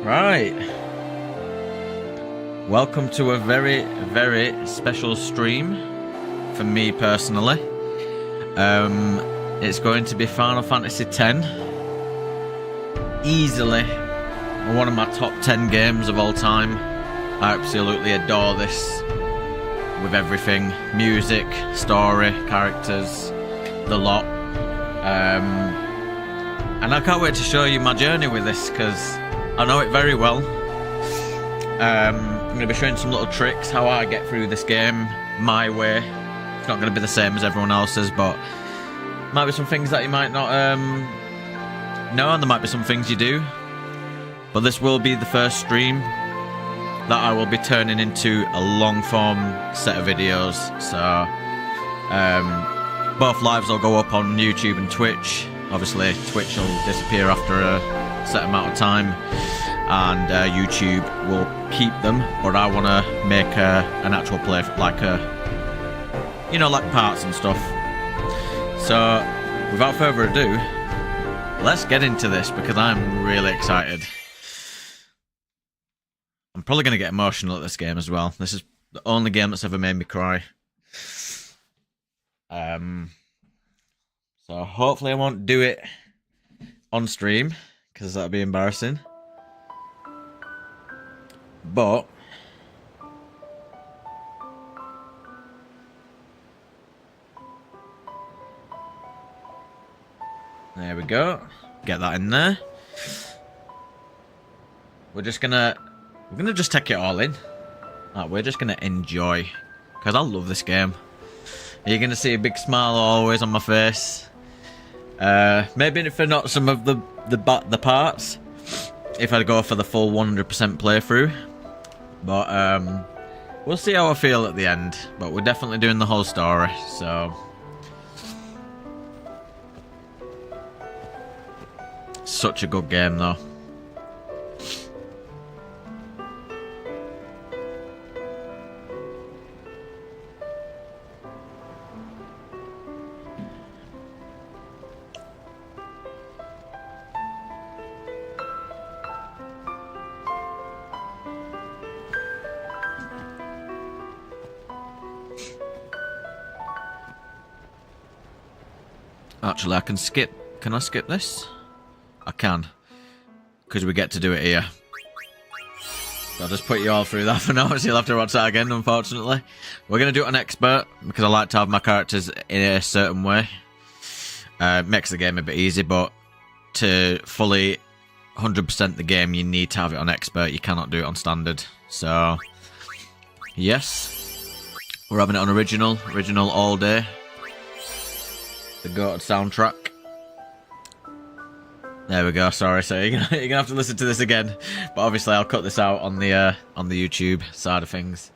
Right. Welcome to a very, very special stream for me personally. It's going to be Final Fantasy X. Easily one of my top 10 games of all time. I absolutely adore this with everything. Music, story, characters, the lot. And I can't wait to show you my journey with this because I know it very well. I'm going to be showing some little tricks how I get through this game my way. It's not going to be the same as everyone else's, but might be some things that you might not know, and there might be some things you do. But this will be the first stream that I will be turning into a long form set of videos. So both lives will go up on YouTube and Twitch. Obviously Twitch will disappear after a set amount of time, and YouTube will keep them, but I want to make an actual play, like like parts and stuff. So without further ado, let's get into this because I'm really excited. I'm probably going to get emotional at this game as well. This is the only game that's ever made me cry. So hopefully I won't do it on stream because that'd be embarrassing. But there we go. Get that in there. We're gonna just take it all in. Like, we're just gonna enjoy, because I love this game. You're gonna see a big smile always on my face. Maybe for not some of the parts, if I go for the full 100% playthrough. But we'll see how I feel at the end. But we're definitely doing the whole story, so such a good game though. Actually, I can skip. Can I skip this? I can, because we get to do it here. So I'll just put you all through that for now, so you'll have to watch that again, unfortunately. We're going to do it on expert, because I like to have my characters in a certain way. Makes the game a bit easy, but to fully 100% the game, you need to have it on expert. You cannot do it on standard. So, yes. We're having it on original all day. The GOAT soundtrack. There we go. Sorry, so you're gonna have to listen to this again, but obviously I'll cut this out on the YouTube side of things.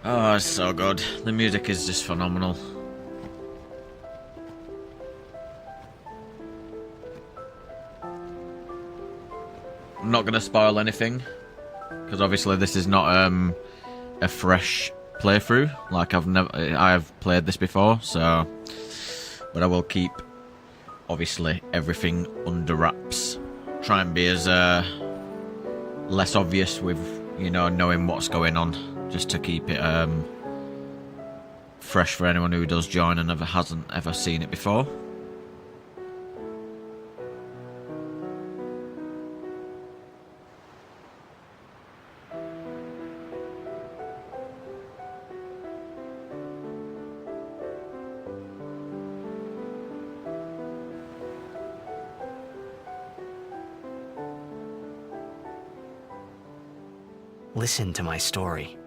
Oh, it's so good. The music is just phenomenal. I'm not gonna spoil anything, because obviously this is not a fresh playthrough. Like I have played this before, so, but I will keep obviously everything under wraps. Try and be as less obvious with, knowing what's going on, just to keep it fresh for anyone who does join and hasn't ever seen it before. listen to my story.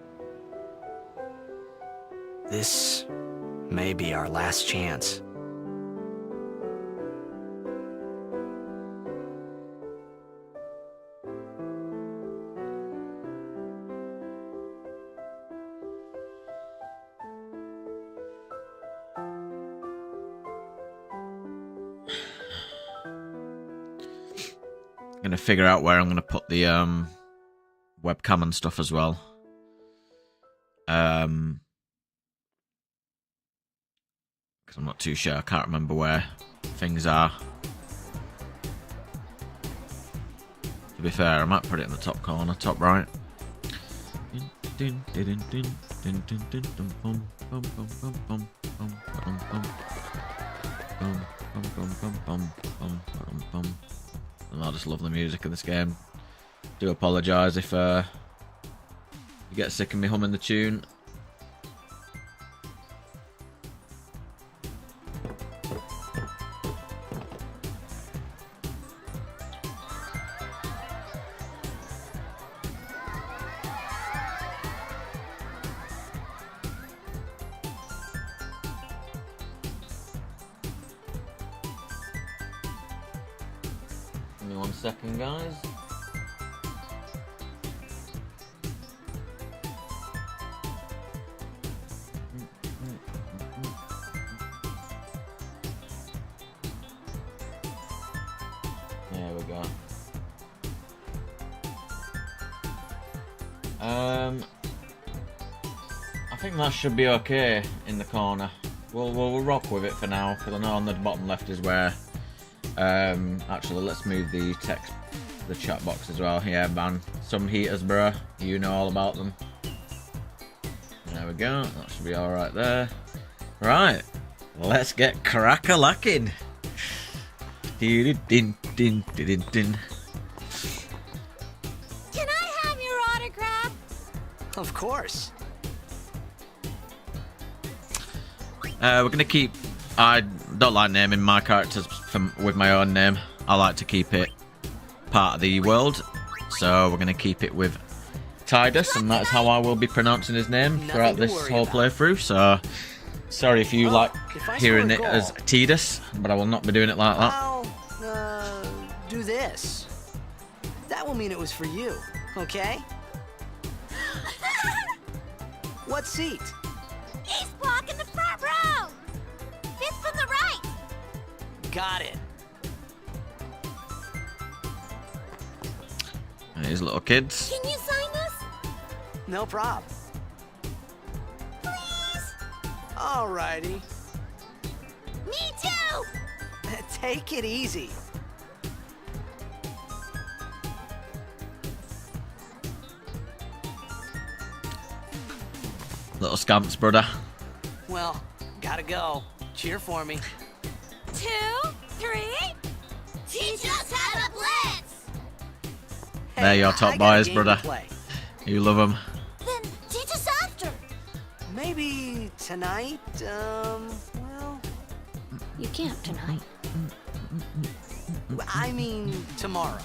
This may be our last chance. I'm gonna figure out where I'm gonna put the webcam and stuff as well. Because I'm not too sure. I can't remember where things are. To be fair, I might put it in the top corner, top right. I just love the music of this game. Do apologise if you get sick of me humming the tune. Give me 1 second, guys. There we go. I think that should be okay in the corner. We'll rock with it for now, because I know on the bottom left is where. Actually, let's move the text, the chat box as well. Yeah, man. Some heaters, bruh. You know all about them. There we go. That should be all right there. Right. Let's get crack-a-lacking. Can I have your autograph? Of course. We're gonna keep. I don't like naming my characters with my own name. I like to keep it part of the world, so we're gonna keep it with Tidus, and that's how I will be pronouncing his name throughout this whole playthrough. So, sorry if you like hearing it as Tidus, but I will not be doing it like that. I'll do this. That will mean it was for you, okay? What seat? He's blocking the front row. Fifth from the right. Got it. These little kids. Can you sign this? No prob. Please? Alrighty. Me too. Take it easy. Little scamps, brother. Well, gotta go. Cheer for me. 2, 3. Teach us how to blitz. They're your top I got a boys, game brother. to play. You love them. Then teach us after. Maybe tonight, well, You can't tonight. I mean tomorrow.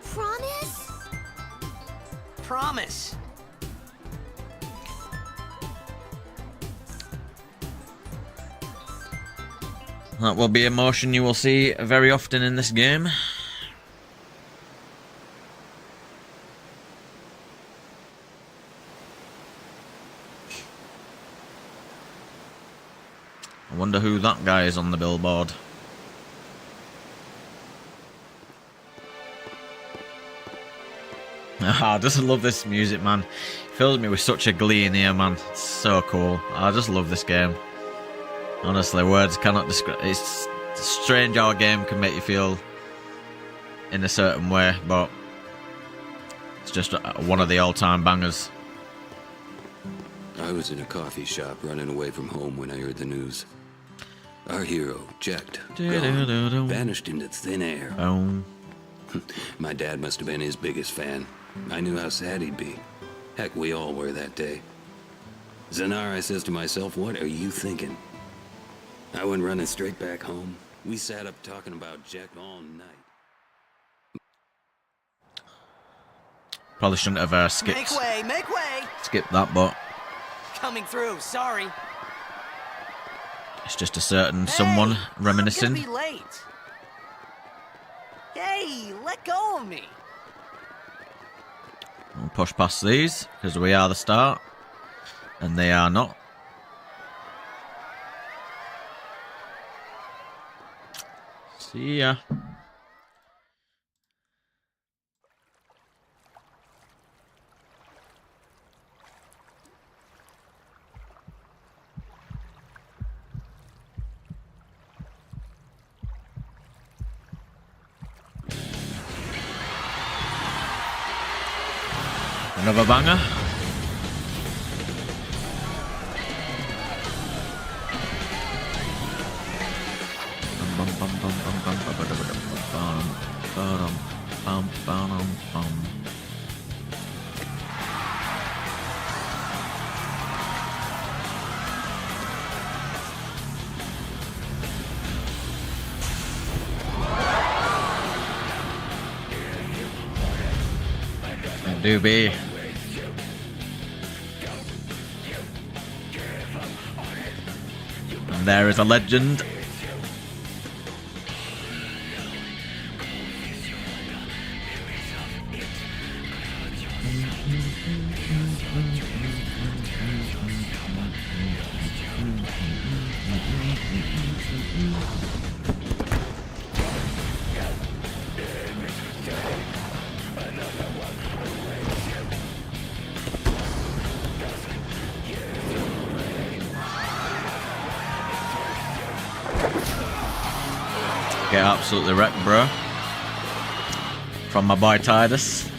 Promise? Promise. That will be a motion you will see very often in this game. I wonder who that guy is on the billboard. I just love this music, man. It fills me with such a glee in here, man. It's so cool. I just love this game. Honestly, words cannot describe. It's strange how a game can make you feel in a certain way, but it's just one of the all-time bangers. I was in a coffee shop running away from home when I heard the news. Our hero, Jecht, gone, vanished into thin air. Boom. My dad must have been his biggest fan. I knew how sad he'd be. Heck, we all were that day. Zanar, I says to myself, what are you thinking? I went running straight back home. We sat up talking about Jecht all night. Probably shouldn't have Make skipped way, make way! that, but Coming through, sorry. it's just a certain someone Hey, reminiscing. I'm gonna be late. Hey, let go of me. We'll push past these because we are the start, and they are not. See ya. Another banger. Do be. And there is a legend. Get absolutely wrecked, bro. From my boy Tidus.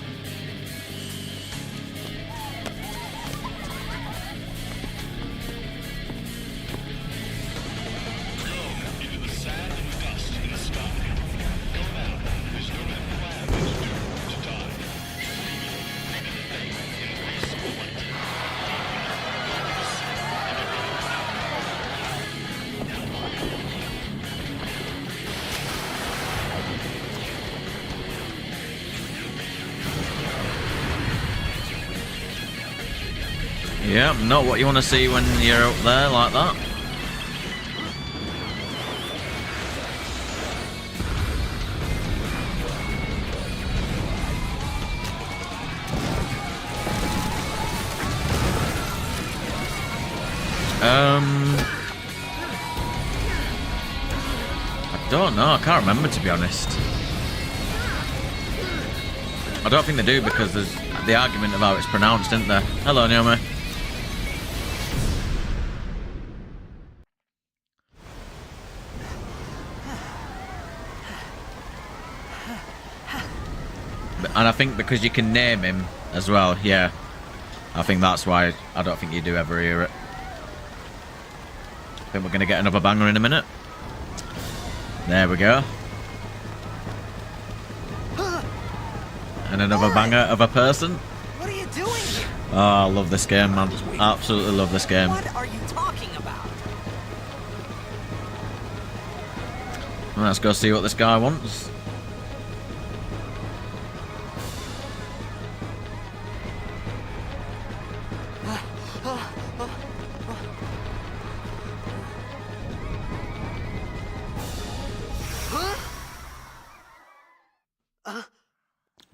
Yeah, not what you want to see when you're up there like that. I don't know, I can't remember, to be honest. I don't think they do, because there's the argument of how it's pronounced, isn't there? Hello, Naomi. And I think because you can name him as well, yeah. I think that's why I don't think you do ever hear it. I think we're going to get another banger in a minute. There we go. And another banger of a person. What are you doing here? Oh, I love this game, man. Absolutely love this game. What are you talking about? Let's go see what this guy wants.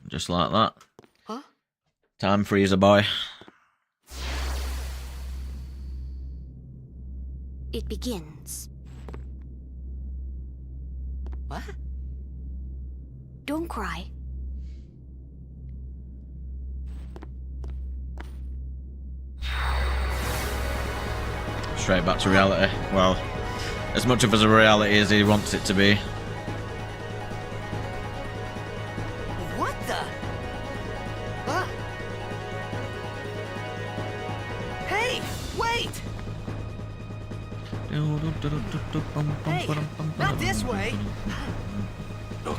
Just like that. Huh? Time freezer, boy. It begins. What? Don't cry. Straight back to reality. Well, as much of as a reality as he wants it to be. What the? Huh? Hey, wait! Hey, not this way. Look.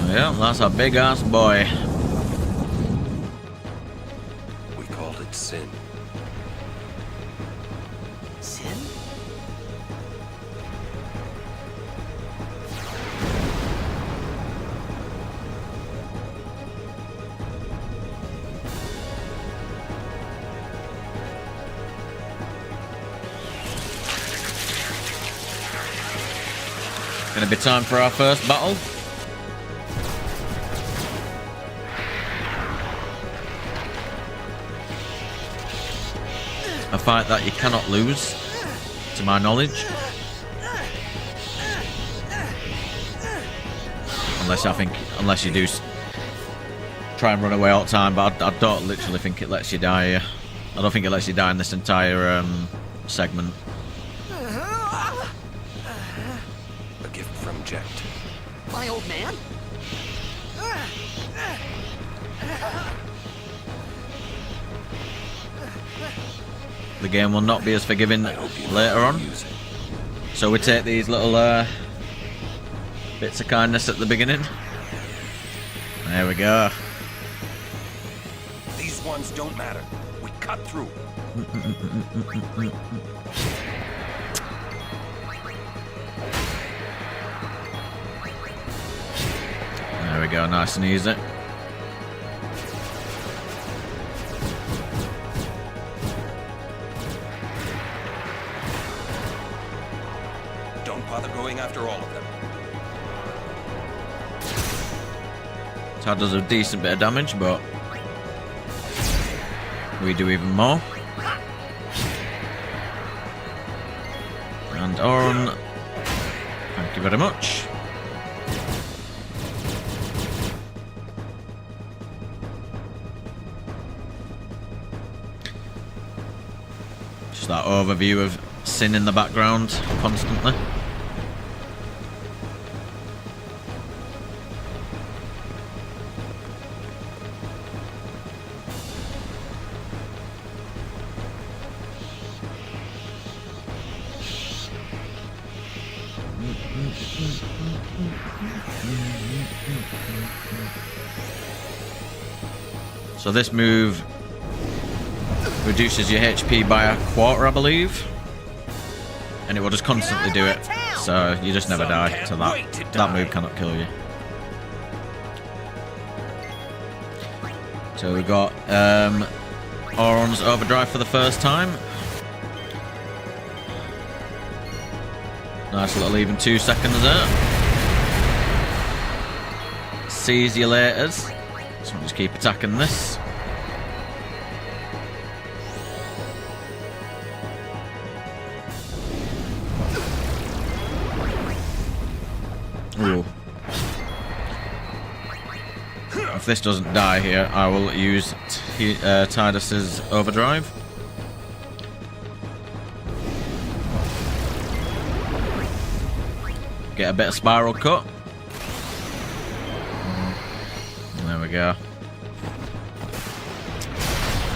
Yeah, that's a big ass boy. We called it. Sin? Gonna be time for our first battle. A fight that you cannot lose, to my knowledge. Unless you do try and run away all the time, but I don't literally think it lets you die. I don't think it lets you die in this entire segment. A gift from Jet. My old man? The game will not be as forgiving later on. So we take these little bits of kindness at the beginning. There we go. These ones don't matter. We cut through. There we go, nice and easy. Don't bother going after all of them. That does a decent bit of damage, but we do even more. And Auron, thank you very much. Just that overview of Sin in the background constantly. So this move reduces your HP by a quarter, I believe, and it will just constantly do it. So you just never die to that. That move cannot kill you. So we got Auron's overdrive for the first time. Nice little even 2 seconds there. Seize you laters. So we'll just keep attacking this. Ooh. If this doesn't die here, I will use Tidus's overdrive. Get a bit of spiral cut. There we go.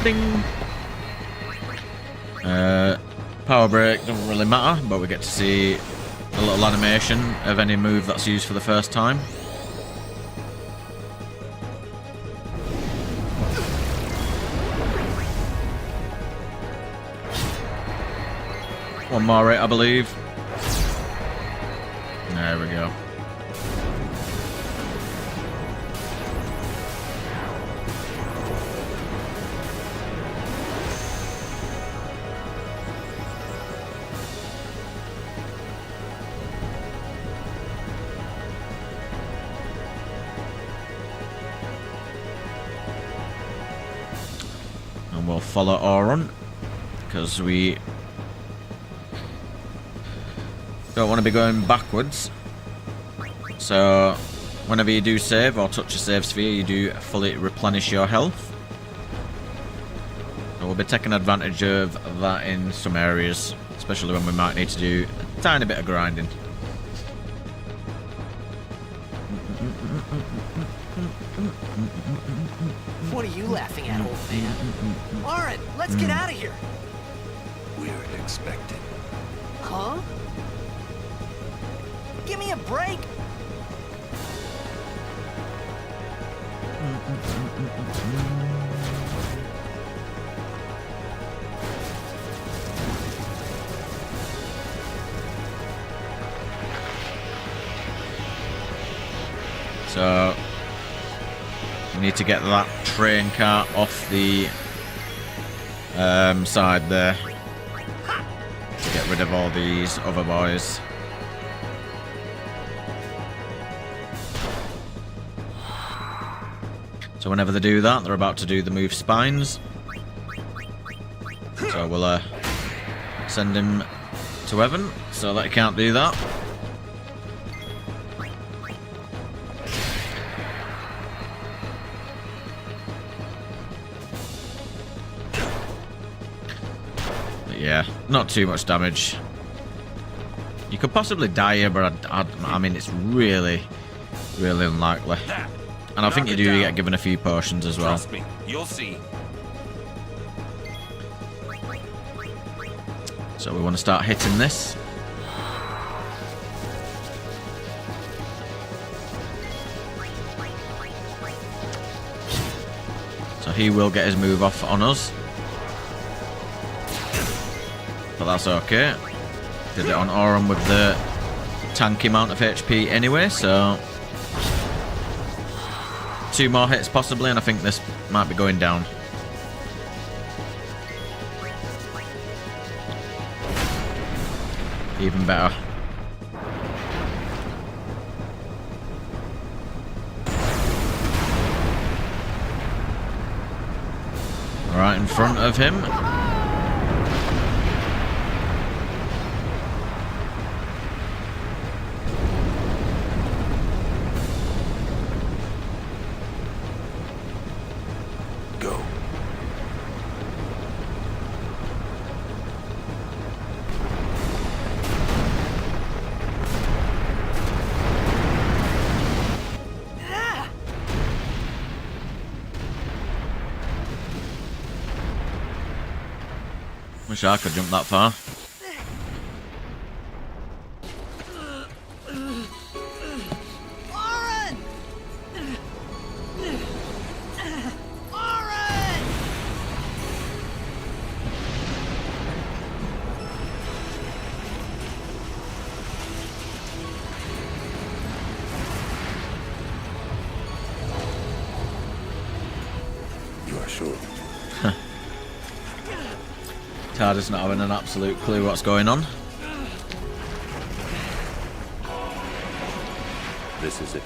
Ding. Power break doesn't really matter, but we get to see a little animation of any move that's used for the first time. One more rate, I believe. There we go. And we'll follow Auron, because we don't want to be going backwards. So whenever you do save or touch a save sphere, you do fully replenish your health. So we'll be taking advantage of that in some areas, especially when we might need to do a tiny bit of grinding. What are you laughing at, old man? Auron, let's get out of here. We're expected. Huh? Give me a break. So we need to get that train car off the side there to get rid of all these other boys. So whenever they do that, they're about to do the move spines. So we'll send him to Evan so that he can't do that. But yeah, not too much damage. You could possibly die here, but I mean, it's really, really unlikely. And I think you do get given a few potions as well. Trust me, you'll see. So we want to start hitting this. So he will get his move off on us. But that's okay. Did it on Auron with the tanky amount of HP anyway, so 2 more hits possibly, and I think this might be going down. Even better. Right in front of him. Go. Wish I could jump that far. Auron! Auron! You are sure? TARDIS not having an absolute clue what's going on. This is it.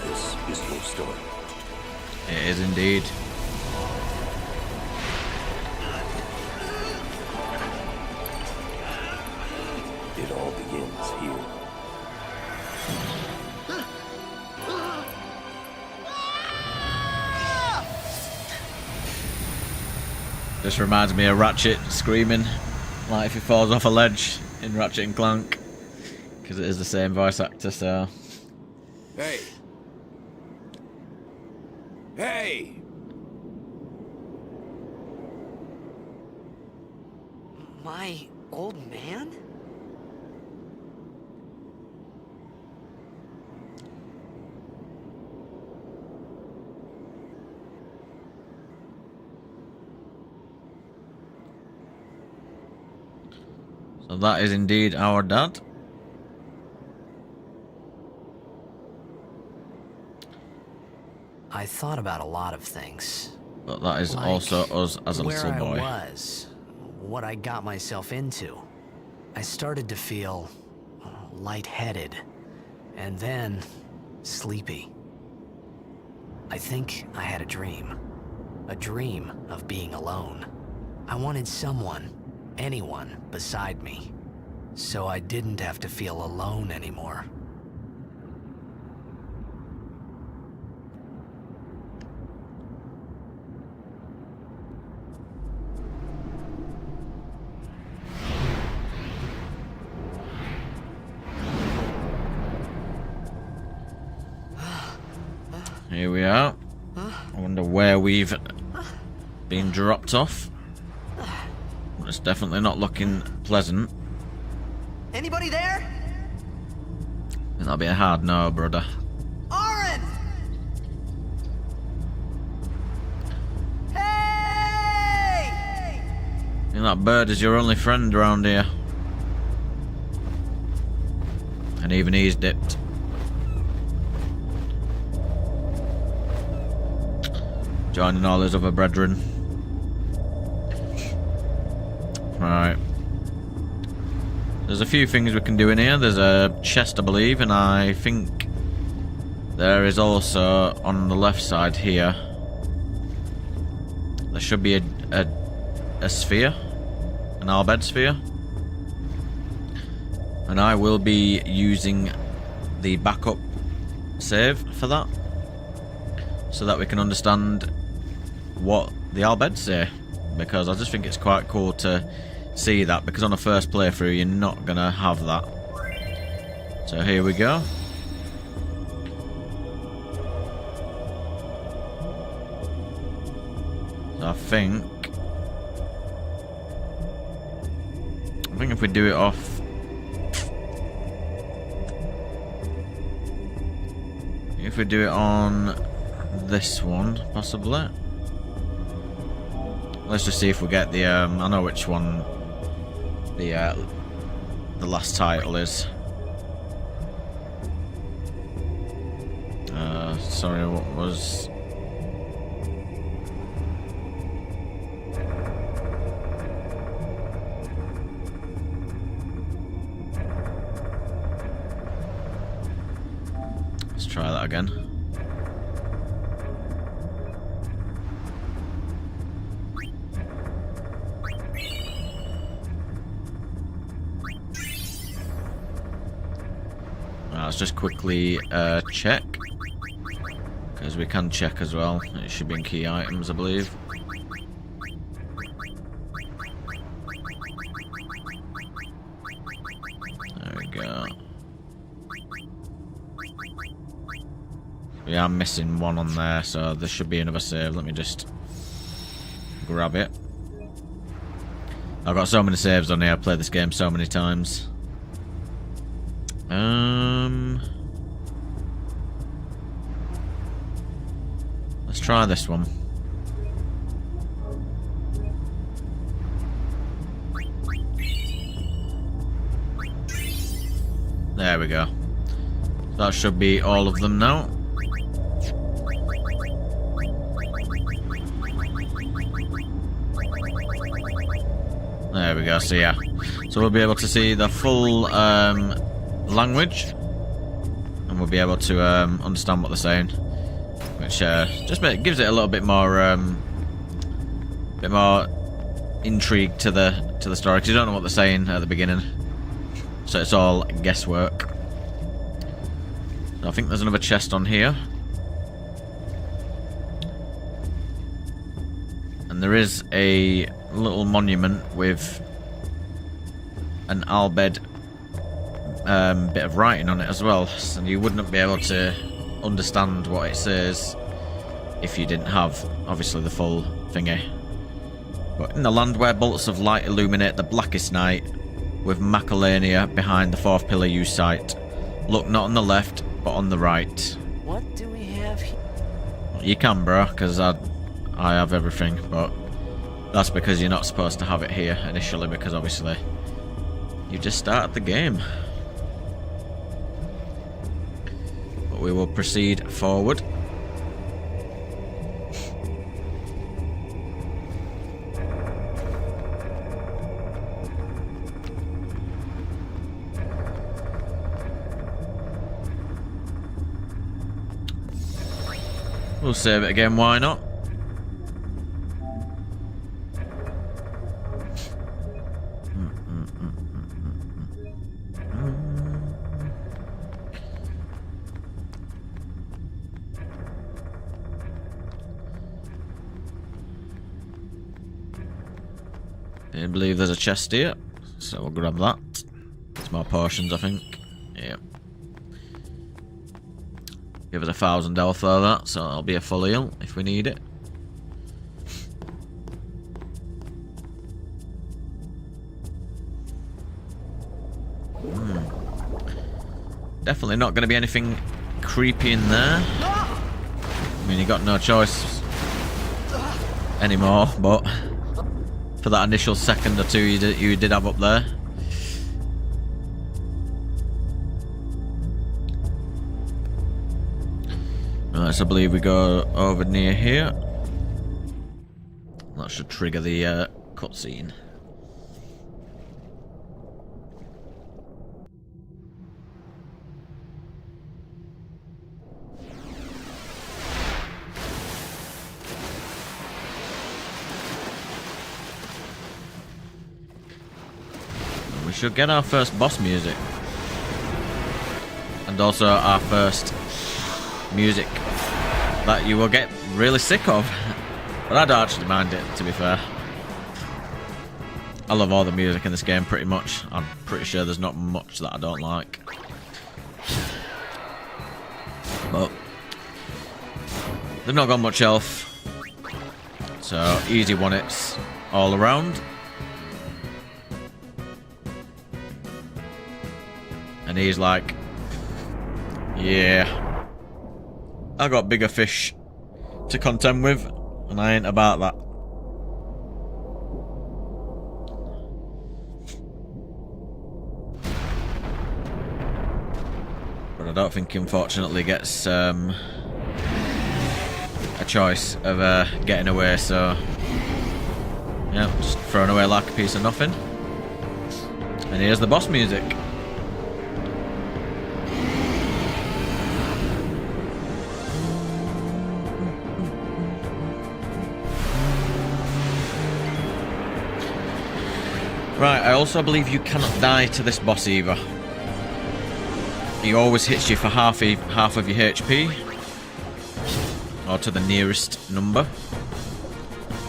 This is your story. It is indeed. It all begins here. This reminds me of Ratchet screaming like if he falls off a ledge in Ratchet and Clank, because it is the same voice actor. So Hey! Hey! My old man? so that is indeed our dad. I thought about a lot of things. But that is Like also us as a where little boy. I was, what I got myself into. I started to feel lightheaded, and then sleepy. I think I had a dream of being alone. I wanted someone, anyone beside me, so I didn't have to feel alone anymore. Here we are. I wonder where we've been dropped off. Well, it's definitely not looking pleasant. Anybody there? And that'll be a hard no, brother. Auron! Hey! And that bird is your only friend around here. And even he's dipped. Joining all his other brethren. Right. There's a few things we can do in here. There's a chest, I believe, and I think there is also on the left side here. There should be a sphere, an Al Bhed sphere, and I will be using the backup save for that, so that we can understand what the Al Bhed say, because I just think it's quite cool to see that, because on a first playthrough you're not gonna have that. So here we go. So I think if we do it off, if we do it on this one, possibly. Let's just see if we get the I know which one the last title is. Sorry, what was... Let's try that again. Let's just quickly check, because we can check as well. It should be in key items, I believe. There we go. We are missing one on there, so there should be another save. Let me just grab it. I've got so many saves on here. I've played this game so many times. Let's try this one. There we go. That should be all of them now. There we go. So yeah, so we'll be able to see the full language, and we'll be able to understand what they're saying, which just gives it a little bit more intrigue to the story, because you don't know what they're saying at the beginning, so it's all guesswork. So I think there's another chest on here, and there is a little monument with an Al Bhed bit of writing on it as well, so you wouldn't be able to understand what it says if you didn't have, obviously, the full thingy. But in the land where bolts of light illuminate the blackest night, with Macalania behind the fourth pillar you sight, look not on the left but on the right. What do we have here? You can, bro, because I have everything, but that's because you're not supposed to have it here initially, because obviously you just started the game. But we will proceed forward. We'll save it again, why not? I believe there's a chest here, so we'll grab that. There's more potions, I think. Yep. Give us 1,000 health for that, so it'll be a full heal if we need it. Definitely not going to be anything creepy in there. I mean, you got no choice anymore, but for that initial second or two you did have up there. Alright, so I believe we go over near here. That should trigger the cutscene. We should get our first boss music. And also our first music that you will get really sick of. But I don't actually mind it, to be fair. I love all the music in this game pretty much. I'm pretty sure there's not much that I don't like. But they've not got much health. So easy one-hits all around. And he's like, yeah, I got bigger fish to contend with, and I ain't about that. But I don't think he unfortunately gets a choice of getting away, so yeah, just thrown away like a piece of nothing. And here's the boss music. Right, I also believe you cannot die to this boss either. He always hits you for half of your HP. Or to the nearest number.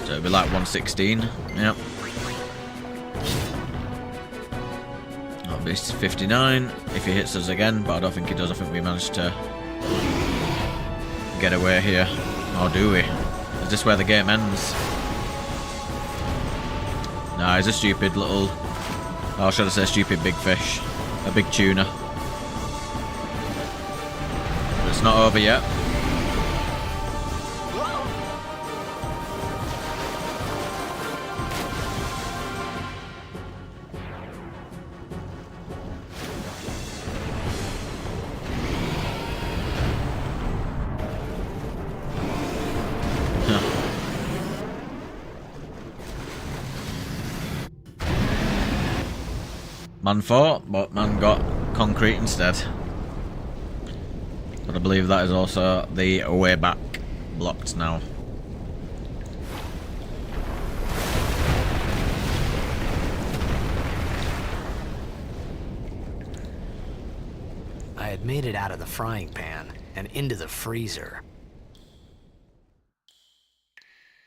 So it'll be like 116. Yep. That'll be 59 if he hits us again, but I don't think he does. I think we managed to get away here. Or do we? Is this where the game ends? Nah, he's a stupid little... Oh, should I say stupid big fish? A big tuna. But it's not over yet. Man fought, but man got concrete instead. But I believe that is also the way back blocked now. I had made it out of the frying pan and into the freezer.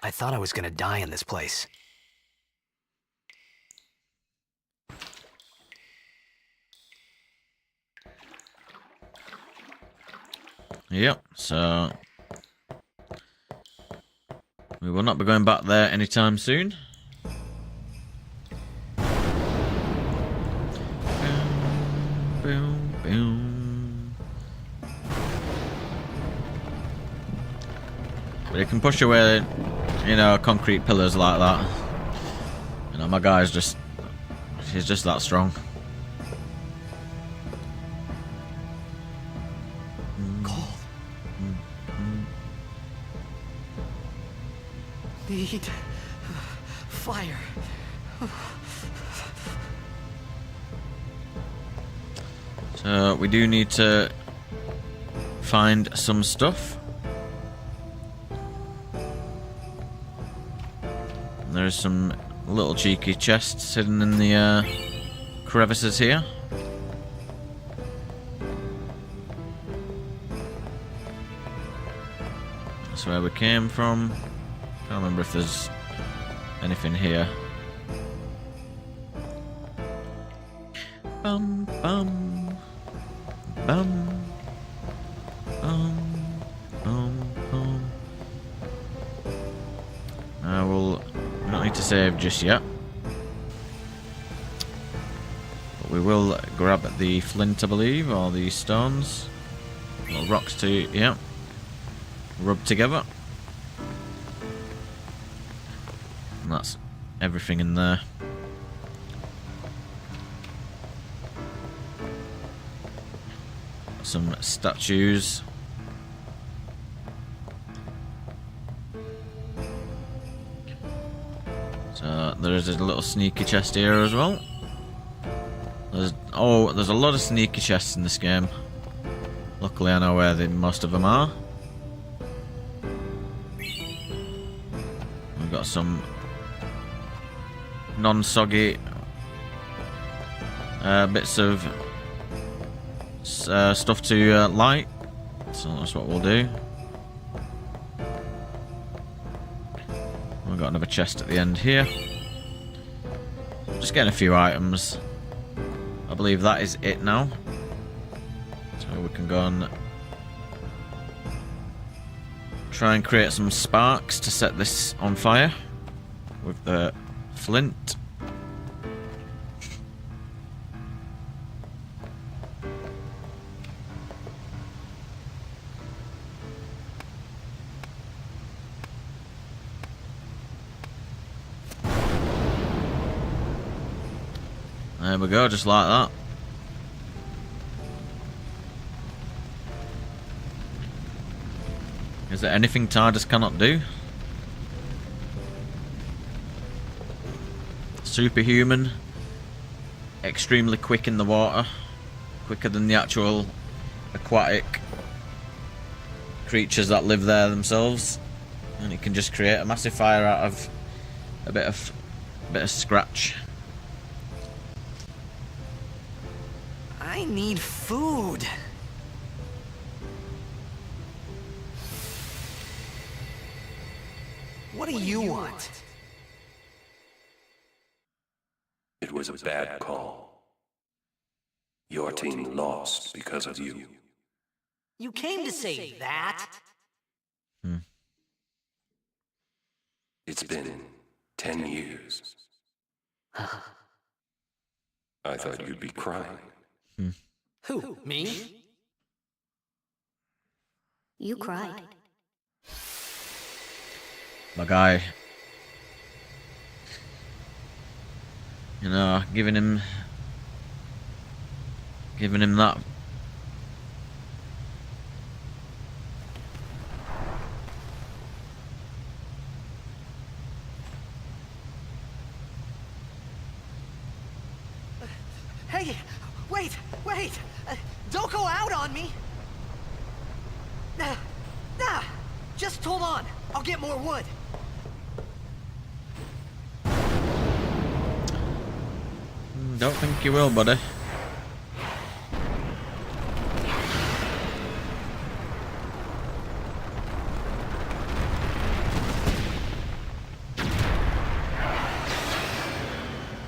I thought I was gonna die in this place. Yep, so we will not be going back there anytime soon. Boom, boom, boom. But you can push away, you know, concrete pillars like that. You know, my guy's just, he's just that strong. Need fire. So we do need to find some stuff. There's some little cheeky chests hidden in the crevices here. That's where we came from. Can't remember if there's anything here. Bum bum bum bum bum bum. I will not need to save just yet, but we will grab the flint, I believe, or the stones, or rocks to, yeah, rub together. And that's everything in there. Some statues. So there is a little sneaky chest here as well. There's a lot of sneaky chests in this game. Luckily I know where most of them are. We've got some non-soggy bits of stuff to light, so that's what we'll do. We've got another chest at the end here. Just getting a few items. I believe that is it now. So we can go and try and create some sparks to set this on fire with the flint. There we go, just like that. Is there anything TARDIS cannot do? Superhuman. Extremely quick in the water. Quicker than the actual aquatic creatures that live there themselves. And it can just create a massive fire out of a bit of scratch. I need food. What do you want? It was a bad call. Your team lost because of you. You came to say that? It's been 10 years. I thought you'd be crying. Who, me? You cried. My guy. You know, giving him that. Hey, wait! Don't go out on me! Nah, just hold on. I'll get more wood. Don't think you will, buddy.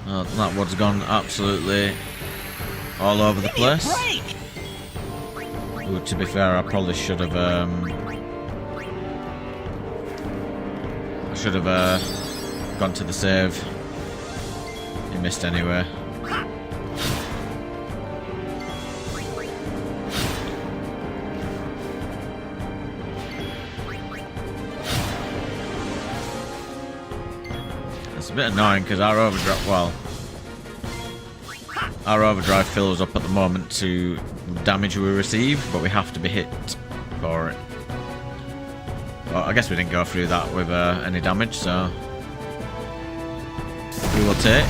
Oh, that wood's gone absolutely all over the place. Ooh, to be fair, I probably should have gone to the save. He missed anyway. It's a bit annoying because our overdrive fills up at the moment to damage we receive, but we have to be hit for it. Well, I guess we didn't go through that with any damage, so we will take.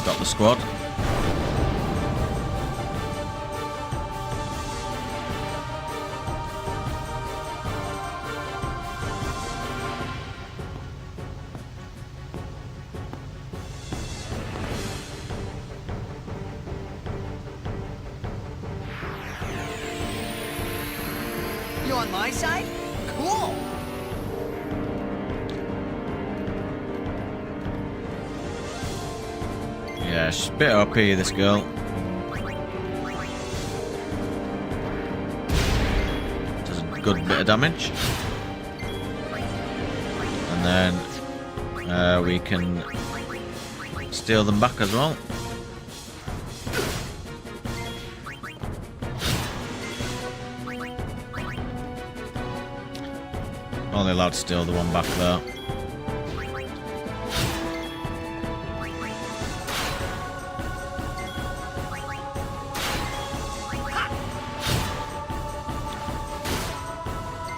Got the squad. You on my side? Cool! Yeah, she's a bit OP, this girl. Does a good bit of damage. And then we can steal them back as well. Only allowed to steal the one back there.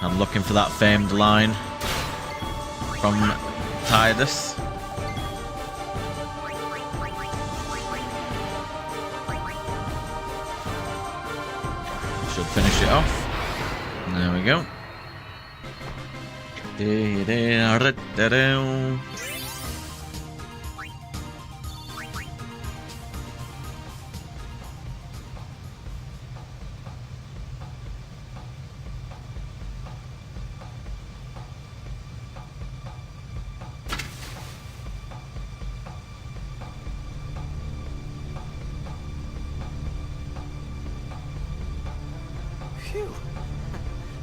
I'm looking for that famed line from Tidus. Should finish it off. There we go. Phew.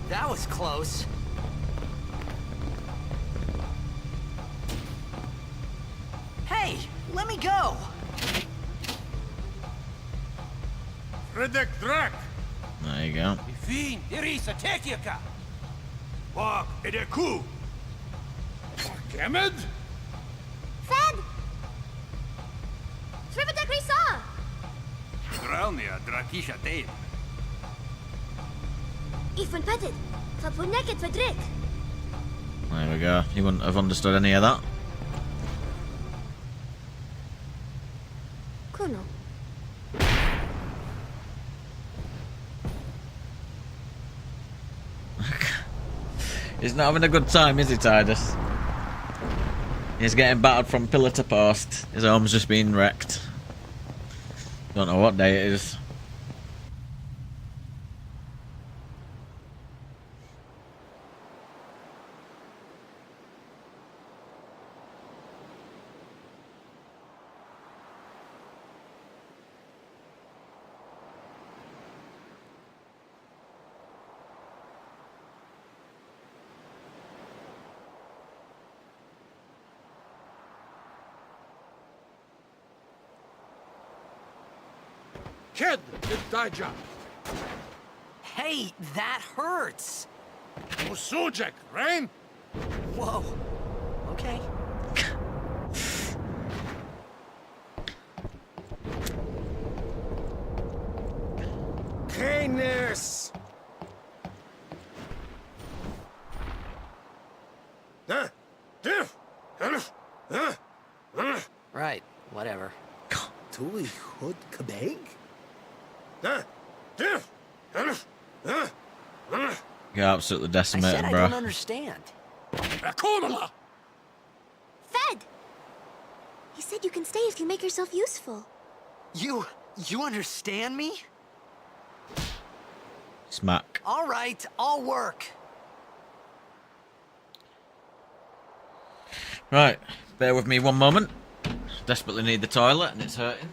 That was close. Hey, let me go! Redek Drak! There you go. Fin, Irisa, Tekiaka! Wag, Edeku! Kemed? Fed! Srivadak Risa! Dralnia, Drakisha Dave. Ifan Petit. Fapuneket Fedrik. There we go. You wouldn't have understood any of that. Kuno. He's not having a good time, is he, Tidus? He's getting battered from pillar to post. His home's just been wrecked. Don't know what day it is. Ked, Daija. Hey, that hurts! Musujek, Rain? Whoa. Okay. Canis! Right, whatever. Tui Hood Kabeg? You're absolutely I decimated, said I bro. don't understand. Rakonala! Fed! He said you can stay if you make yourself useful. You understand me? Smack. All right, I'll work. Right, bear with me one moment. Desperately need the toilet and it's hurting.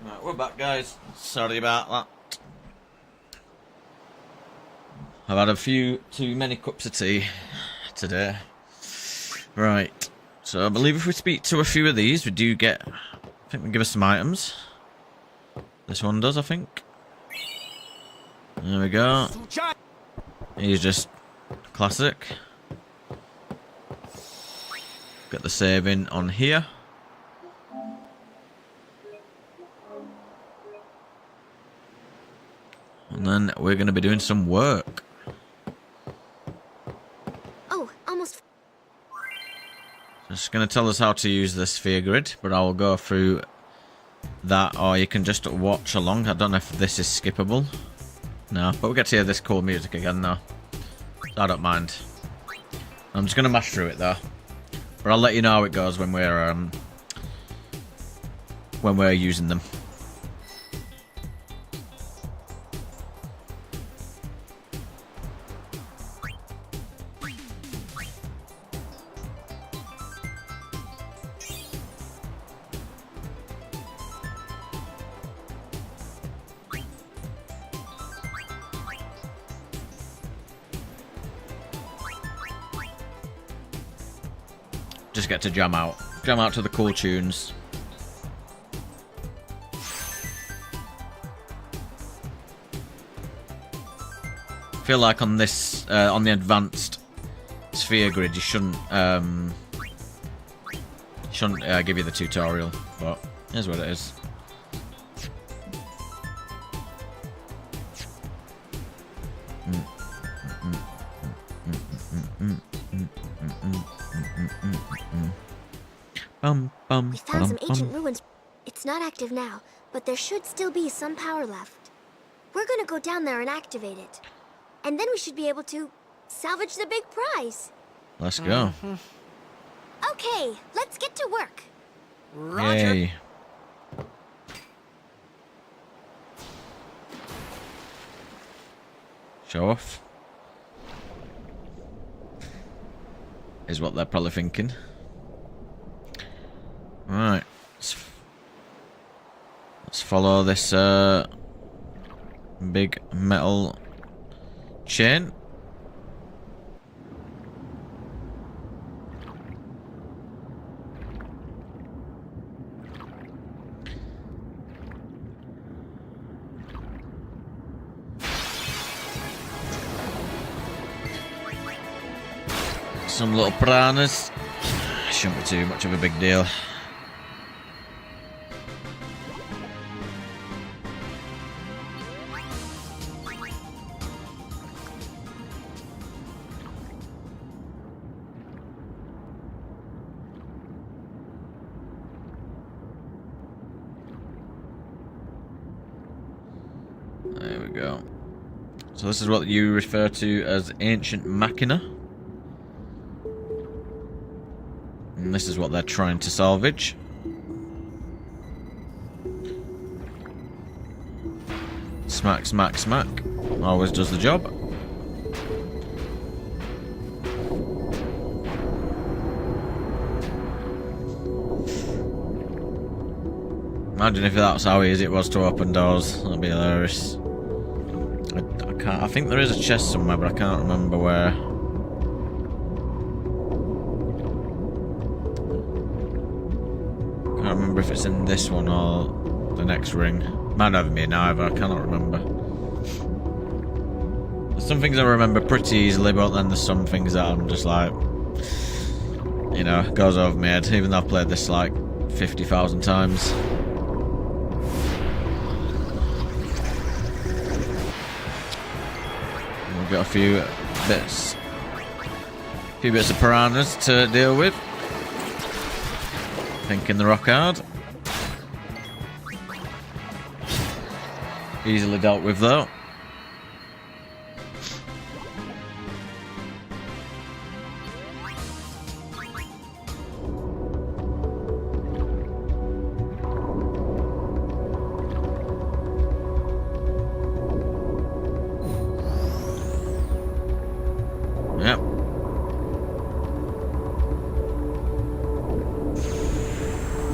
Right, we're back, guys. Sorry about that. I've had a few too many cups of tea today. Right, so I believe if we speak to a few of these, we do get... I think they give us some items. This one does, I think. There we go. He's just Classic. Get the saving on here. And then we're going to be doing some work. Oh, almost. It's going to tell us how to use the sphere grid, but I will go through that, or you can just watch along. I don't know if this is skippable. No, but we get to hear this cool music again now. So I don't mind. I'm just going to mash through it though. But I'll let you know how it goes when we're using them. Just get to jam out to the cool tunes. I feel like on this, on the advanced sphere grid, you shouldn't give you the tutorial, but here's what it is. We found some ancient ruins. It's not active now, but there should still be some power left. We're gonna go down there and activate it. And then we should be able to salvage the big prize. Let's go. Okay, let's get to work. Roger. Yay. Show off. Is what they're probably thinking. Right. Let's follow this big metal chain. Some little piranhas. Shouldn't be too much of a big deal. There we go. So this is what you refer to as ancient machina. And this is what they're trying to salvage. Smack, smack, smack. Always does the job. Imagine if that's how easy it was to open doors. That'd be hilarious. I think there is a chest somewhere, but I can't remember where. Can't remember if it's in this one or the next ring. Might not have been either, I cannot remember. There's some things I remember pretty easily, but then there's some things that I'm just like, you know, goes over my head, even though I've played this like 50,000 times. We've got a few bits of piranhas to deal with. Thinking the rock hard. Easily dealt with though. Yep.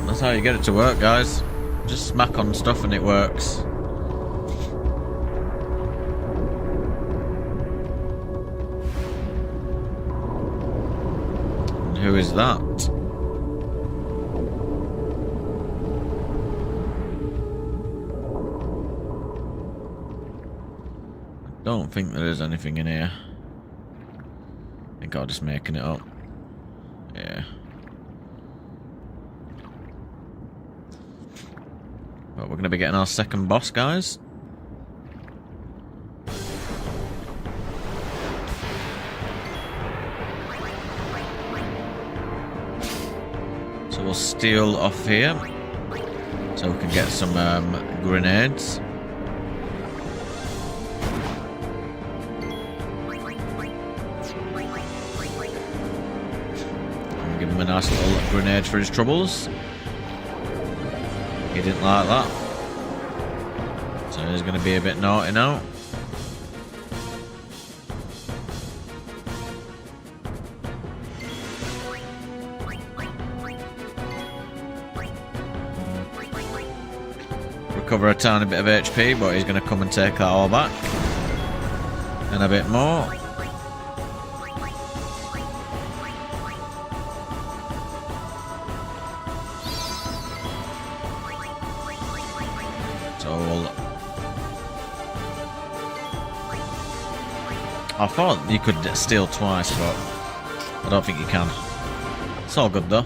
That's how you get it to work, guys. Just smack on stuff and it works. And who is that? I don't think there is anything in here. think I was just making it up. Yeah. But we're going to be getting our second boss, guys. So we'll steal off here. So we can get some grenades. And give him a nice little grenade for his troubles. He didn't like that. So he's going to be a bit naughty now. Recover a tiny bit of HP, but he's going to come and take that all back. And a bit more. So I thought you could steal twice, but I don't think you can. It's all good though.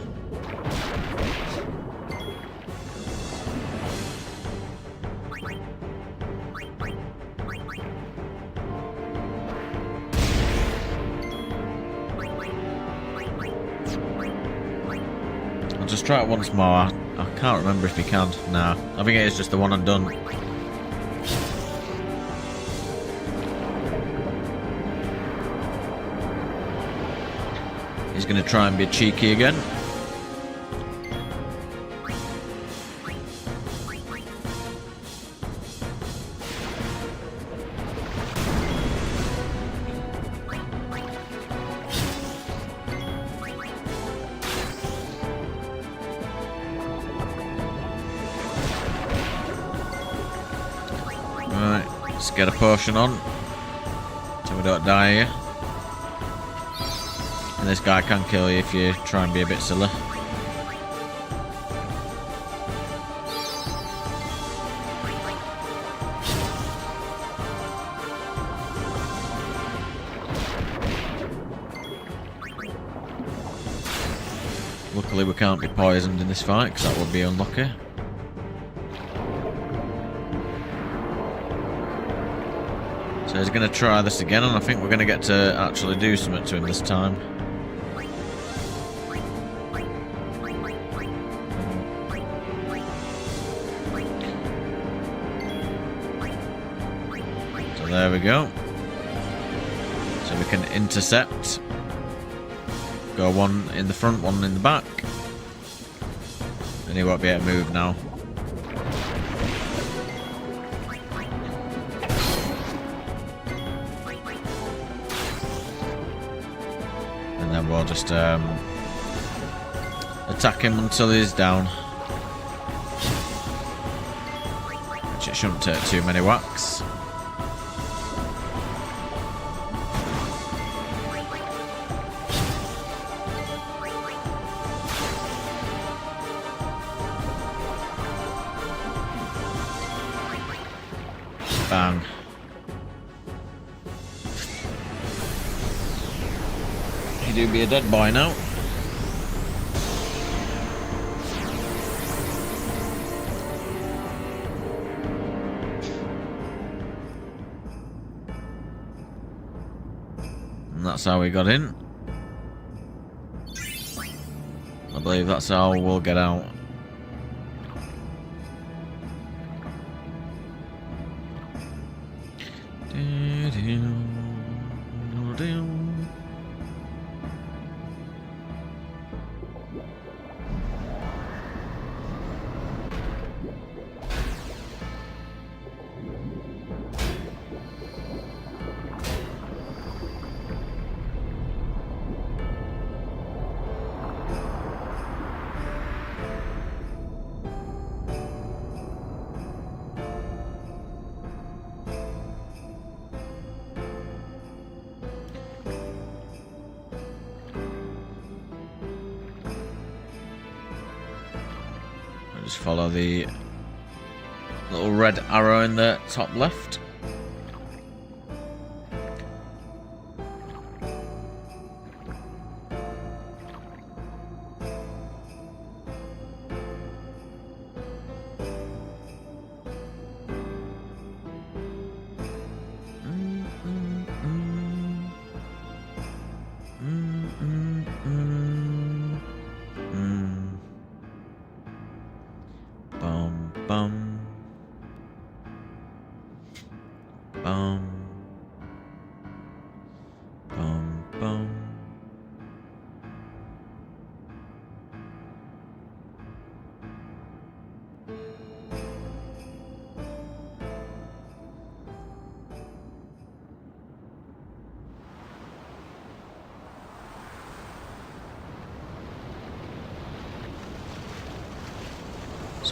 I'll just try it once more. I can't remember if you can. Nah, I think it is just the one and done. He's going to try and be cheeky again. Right, let's get a potion on so we don't die here. And this guy can kill you if you try and be a bit silly. Luckily we can't be poisoned in this fight because that would be unlucky. So he's going to try this again, and I think we're going to get to actually do something to him this time. So there we go. So we can intercept. Go one in the front, one in the back. And he won't be able to move now. And then we'll just attack him until he's down. Which it shouldn't take too many whacks. Bang. You do be a dead boy now. And that's how we got in. I believe that's how we'll get out. Just follow the little red arrow in the top left.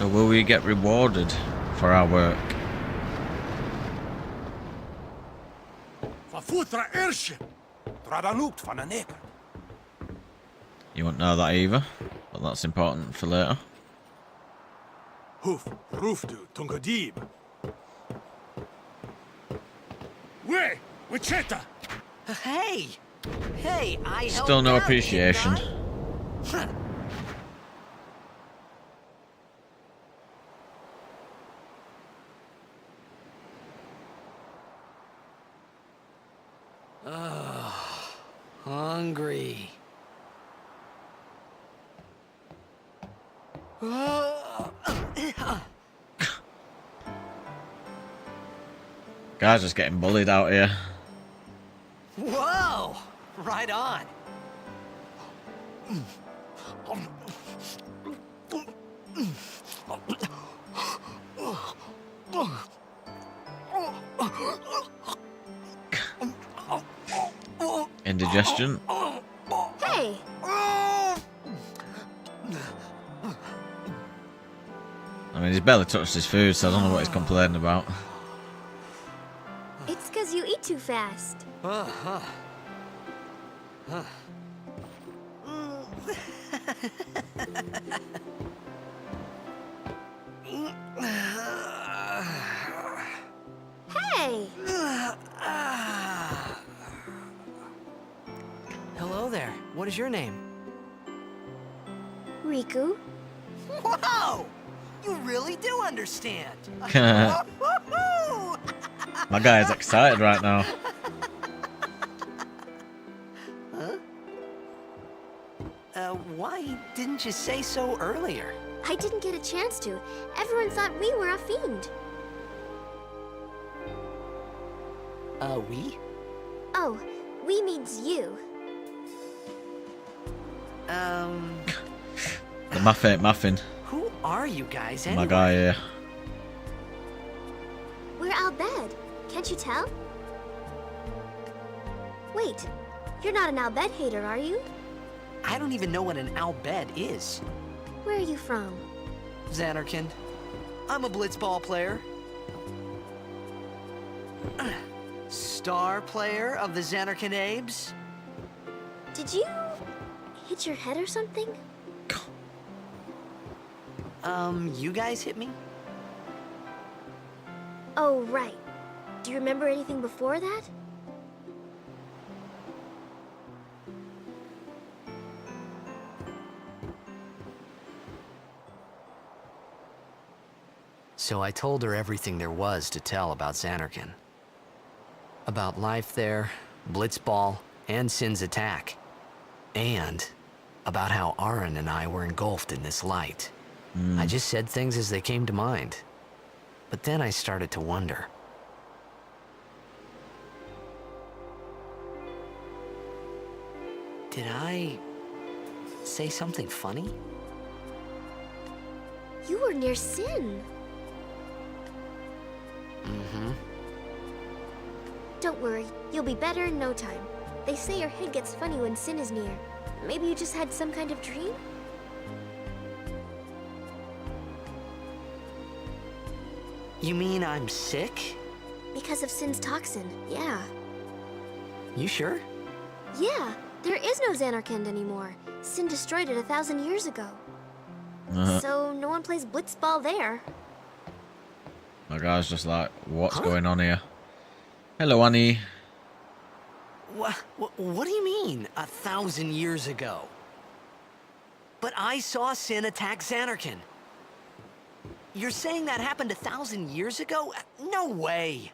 So will we get rewarded for our work? Fafutra airship. Tradanukt van een neker. You won't know that either, but that's important for later. Hoof, roofdu, tungadib. We, Wichita. Hey! Hey, I helped Still no out, appreciation. didn't I? Huh. Hungry. Guys just getting bullied out here. Whoa! Right on. Indigestion. Hey! I mean, he's barely touched his food, so I don't know what he's complaining about. It's because you eat too fast. Hey! Hello there. What is your name? Riku? Whoa! You really do understand. My guy is excited right now. Why didn't you say so earlier? I didn't get a chance to. Everyone thought we were a fiend. We? Oh, we means you. The math ain't mathing. Who are you guys My anyway? guy here. We're Al Bhed. Can't you tell? Wait, you're not an Al Bhed hater, are you? I don't even know what an Al Bhed is. Where are you from? Xanarkand. I'm a blitzball player. Star player of the Xanarkand Abes. Did you hit your head or something? You guys hit me? Oh, right. Do you remember anything before that? So I told her everything there was to tell about Xanarkand. About life there, Blitzball, and Sin's attack. And about how Aaron and I were engulfed in this light. I just said things as they came to mind. But then I started to wonder. Did I say something funny? You were near Sin. Mm-hmm. Don't worry, you'll be better in no time. They say your head gets funny when Sin is near. Maybe you just had some kind of dream? You mean I'm sick? Because of Sin's toxin, yeah. You sure? Yeah, there is no Xanarkand anymore. Sin destroyed it 1,000 years ago. So no one plays blitzball there. My guy's just like, what's going on here? Hello, Annie. What do you mean, 1,000 years ago? But I saw Sin attack Xanarkand. You're saying that happened 1,000 years ago? No way.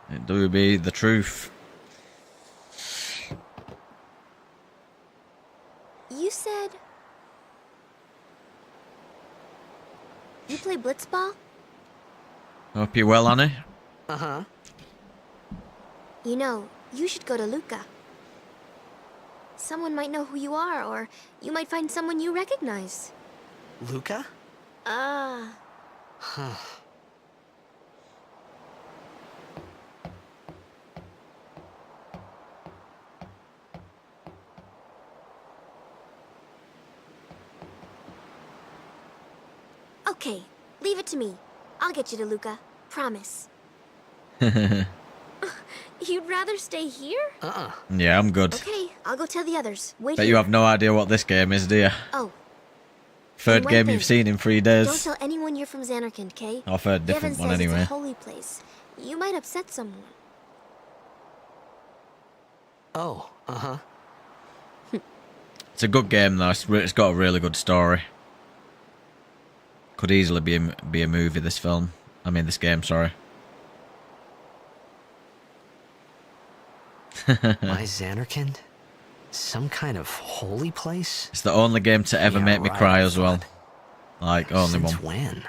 It do be the truth. You said... You play blitzball? Hope you're well, Annie. Uh-huh. You know, you should go to Luca. Someone might know who you are, or you might find someone you recognize. Luca? Huh. Okay, leave it to me. I'll get you to Luca. Promise. You'd rather stay here? Yeah, I'm good. Okay, I'll go tell the others. Wait Bet here. you have no idea what this game is, do you? Oh, Third one game thing. you've seen in 3 don't days. tell anyone you're from Xanarkand, okay? Or third different Devin one says anyway. it's a holy place. You might upset someone. Oh, uh-huh. It's a good game though. It's got a really good story. Could easily be a movie. This film. I mean, this game. Sorry. My Xanarkand? Some kind of holy place? It's the only game to ever Yeah, make me right, cry I as well. thought. Like only Since one. when?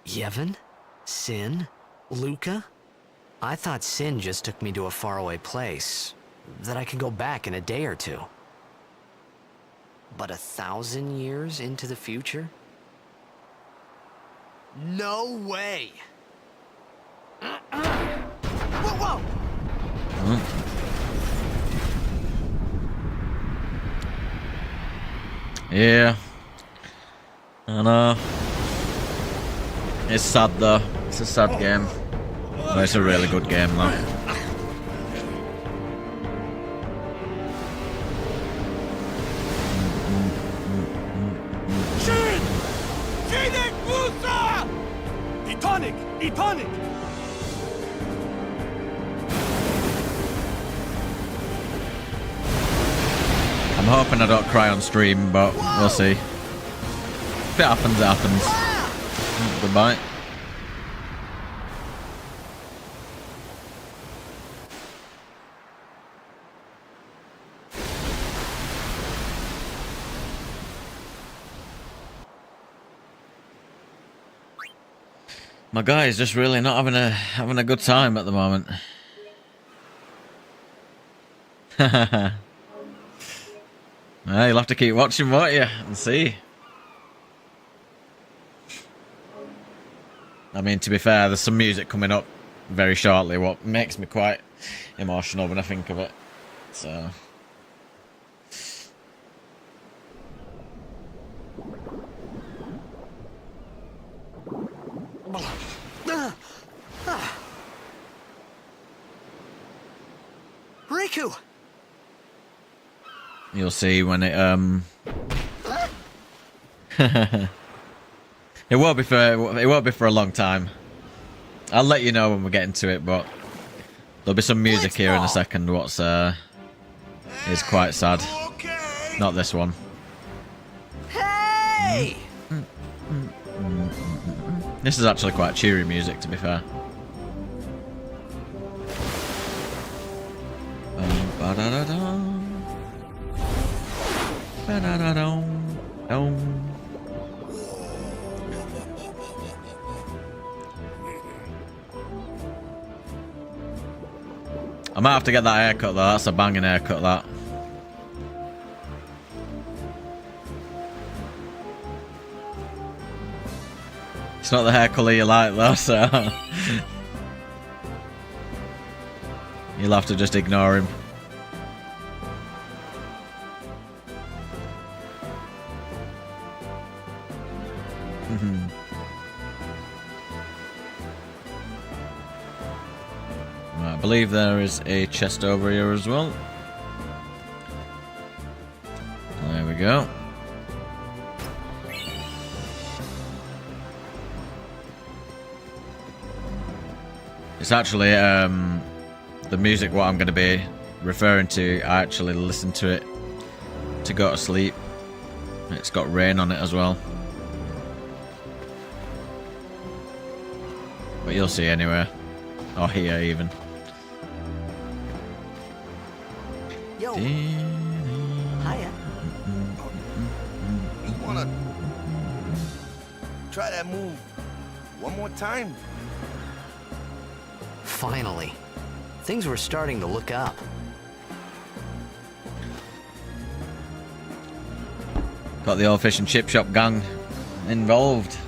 Yevon? Sin? Luca? I thought Sin just took me to a faraway place that I could go back in a day or two. But 1,000 years into the future? No way! Whoa, whoa! Yeah. I know. It's sad though. It's a sad game. But it's a really good game though. Shin! Shinik Musa! Etonic! Etonic! I'm hoping I don't cry on stream, but we'll see. If it happens, it happens. Goodbye. My guy is just really not having a good time at the moment. You'll have to keep watching, won't you, and see. I mean, to be fair, there's some music coming up very shortly, what makes me quite emotional when I think of it. So. Riku! You'll see when it it won't be for a long time. I'll let you know when we get into it, but there'll be some music here in a second. What's is quite sad. Not this one. Hey! This is actually quite cheery music, to be fair. I might have to get that haircut though. That's a banging haircut, that. It's not the hair colour you like though, so you'll have to just ignore him. Right, I believe there is a chest over here as well. There we go. It's actually the music what I'm going to be referring to. I actually listen to it to go to sleep. It's got rain on it as well, but you'll see anyway, or hear even. Yo, hiya. You wanna try that move one more time? Finally. Things were starting to look up. Got the old fish and chip shop gang involved.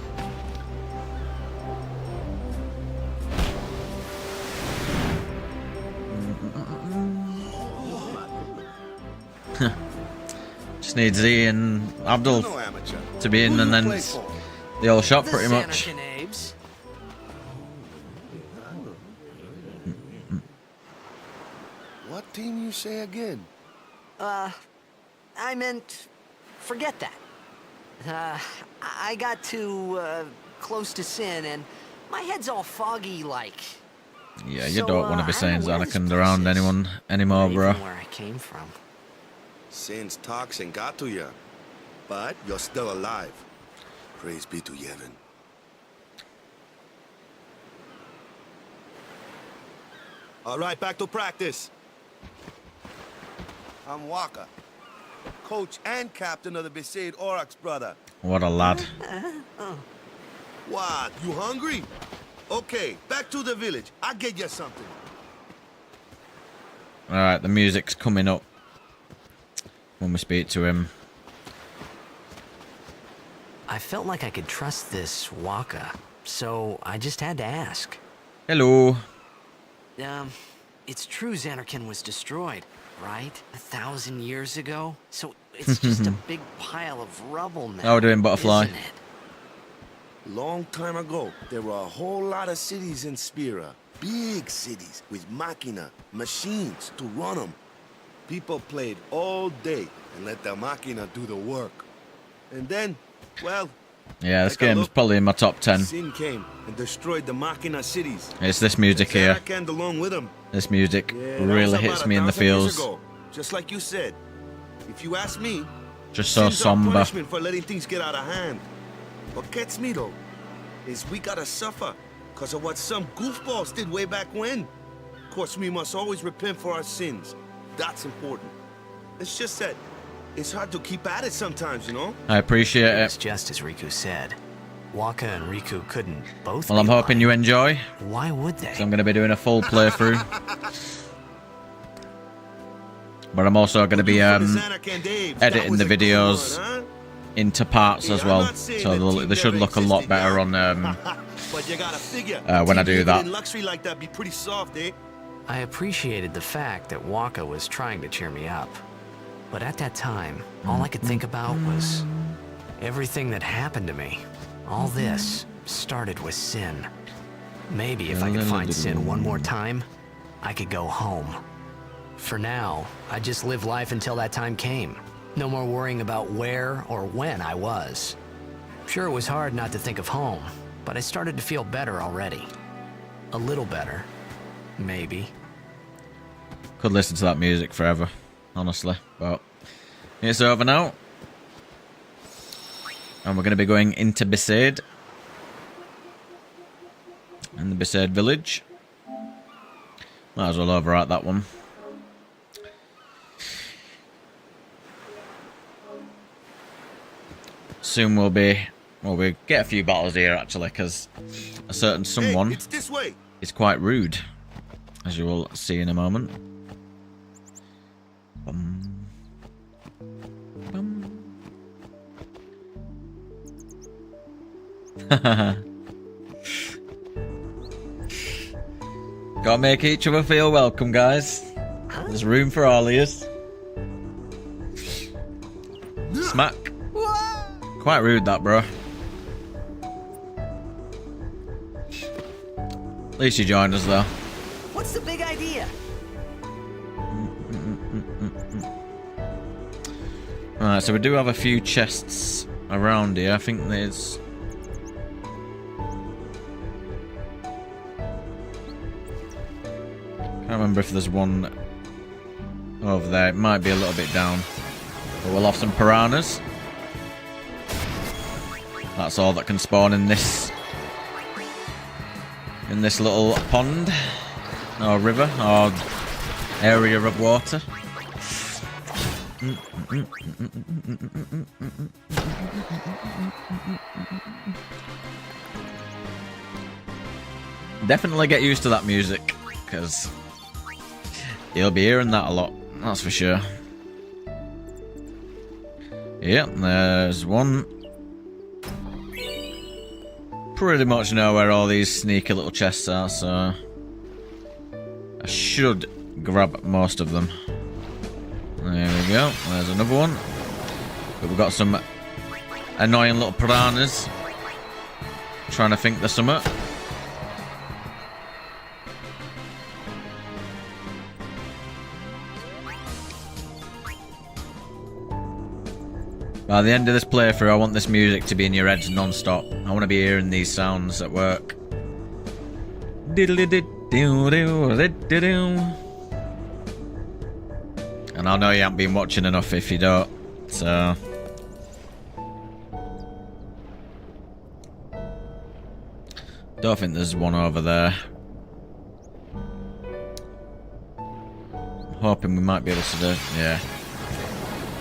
Just needs Z and Abdul No amateur. to be in, Who and you then play it's for? the whole shop The pretty much. Xanarkin Abes. What team you say again? I meant, forget that. I got too, close to Sin, and my head's all foggy like. Yeah, you So, don't want to be I saying don't know where this Xanarkin place around is, anyone anymore, or bro. even where I came from. Sin's toxin got to you, but you're still alive. Praise be to Yevon. All right, back to practice. I'm Waka, coach and captain of the Besaid Aurochs, brother. What a lad. What, you hungry? Okay, back to the village. I'll get you something. Alright, the music's coming up when we speak to him. I felt like I could trust this Waka, so I just had to ask. Hello. It's true Xanarkin was destroyed, right? 1,000 years ago? So it's just a big pile of rubble now. How we doing, Butterfly? isn't it? Long time ago, there were a whole lot of cities in Spira. Big cities with machina, machines to run them. People played all day and let the machina do the work. And then, well, Yeah, this take a game's look. probably in my top 10. Sin came and destroyed the machina cities. It's this music here. Xanarkin along with him. This music Yeah, that really was hits about me in the 1,000 years feels. ago. Just like you said. If you ask me, Just so Sin's our somber. punishment for letting things get out of hand. What gets me though is we gotta suffer because of what some goofballs did way back when. Of course, we must always repent for our sins. That's important. It's just that it's hard to keep at it sometimes, you know? I appreciate It's it. just as Riku said. Waka and Riku couldn't both Well, I'm be hoping lying. you enjoy. Why would they? So I'm going to be doing a full playthrough. But I'm also going to be editing the videos into parts as well. So they should look a lot better on But you gotta figure, when I do that. in luxury like that be pretty soft, eh? I appreciated the fact that Waka was trying to cheer me up. But at that time, all I could think about was everything that happened to me. All this started with Sin. Maybe if I could find Sin one more time, I could go home. For now, I just live life until that time came. No more worrying about where or when I was. Sure, it was hard not to think of home, but I started to feel better already. A little better. Maybe. Could listen to that music forever, honestly. But it's over now. And we're going to be going into Besaid. And the Besaid village. Might as well overwrite that one. Soon we'll get a few battles here actually, because a certain someone Hey, it's this way. is quite rude, as you will see in a moment. Bum. Bum. Gotta make each other feel welcome, guys. There's room for all of yous. Smack. Quite rude, that, bro. At least you joined us, though. What's the big idea? Alright, so we do have a few chests around here. I think there's... Can't remember if there's one over there. It might be a little bit down. But we'll have some piranhas. That's all that can spawn in this little pond or river or area of water. Definitely get used to that music, because you'll be hearing that a lot, that's for sure. Yep, there's one. Pretty much know where all these sneaky little chests are, so I should grab most of them. There we go, there's another one. But we've got some annoying little piranhas. Trying to think there's something. By the end of this playthrough, I want this music to be in your heads non-stop. I want to be hearing these sounds at work. And I know you haven't been watching enough if you don't, so... Don't think there's one over there. I'm hoping we might be able to do... Yeah.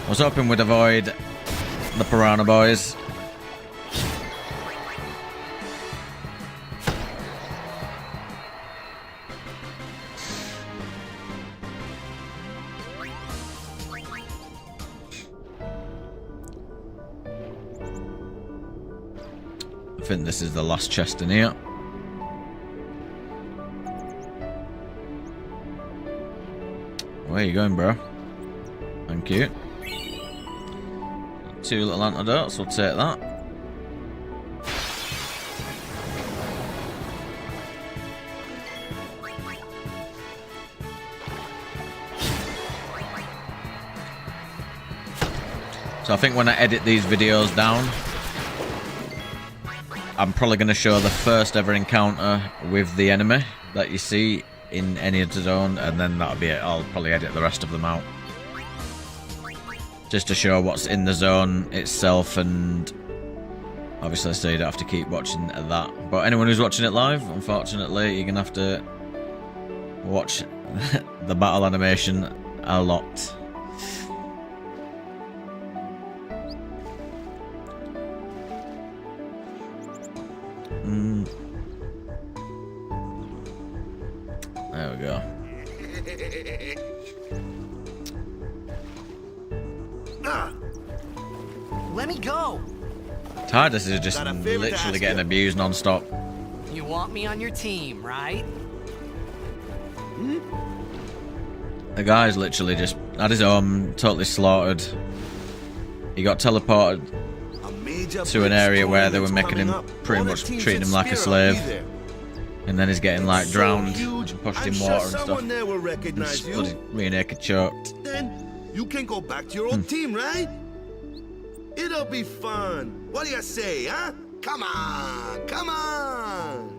I was hoping we'd avoid the piranha boys. I think this is the last chest in here. Where are you going, bro? Thank you. 2 little antidotes, we'll take that. So I think when I edit these videos down, I'm probably going to show the first ever encounter with the enemy that you see in any of the zone, and then that'll be it. I'll probably edit the rest of them out. Just to show what's in the zone itself, and obviously so you don't have to keep watching that. But anyone who's watching it live, unfortunately, you're going to have to watch the battle animation a lot. There we go. Let me go. Tidus is just Got a favor to literally ask getting you. abused non-stop. You want me on your team, right? The guy's literally just had his home totally slaughtered. He got teleported A major to an Blitz area where they were tournament's making him coming up. pretty All the much teams treating in him like a Spira will slave. be there. And then he's getting like So drowned, huge, and pushed I'm in sure water and someone stuff. there will And recognize just you. bloody rear naked choked. Then you can go back to your old team, right? It'll be fun. What do you say, huh? Come on, come on.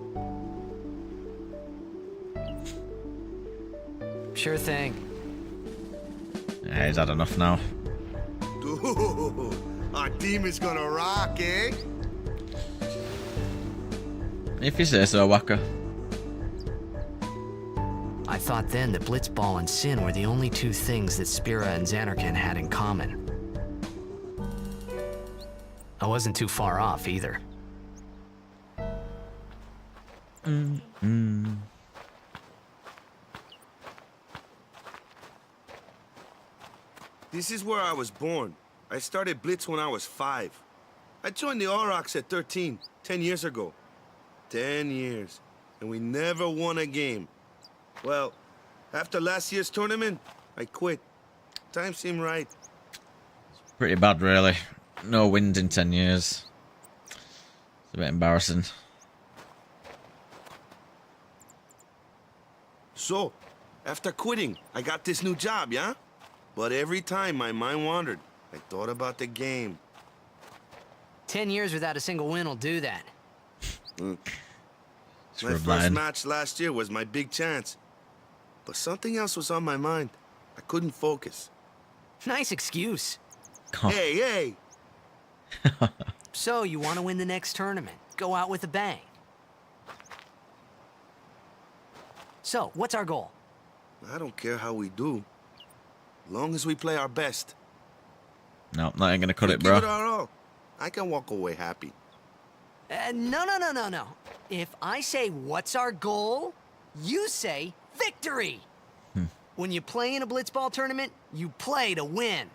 Sure thing. Yeah, he's had enough now. Dude, our team is gonna rock, eh? If you say so, Waka. I thought then that Blitzball and Sin were the only 2 things that Spira and Xanarkand had in common. I wasn't too far off either. This is where I was born. I started Blitz when I was 5. I joined the Aurochs at 13, 10 years ago. 10 years, and we never won a game. Well, after last year's tournament, I quit. Time seemed right. Pretty bad, really. No wins in 10 years. It's a bit embarrassing. So, after quitting, I got this new job, yeah? But every time my mind wandered, I thought about the game. 10 years without a single win will do that. My Scrub first line. match last year was my big chance. But something else was on my mind. I couldn't focus. Nice excuse. Hey, hey! So, you want to win the next tournament. Go out with a bang. So, what's our goal? I don't care how we do. Long as we play our best. No, that ain't gonna cut it, Give it bro. our all. I can walk away happy. No. If I say, what's our goal? You say, victory! When you play in a Blitzball tournament, you play to win.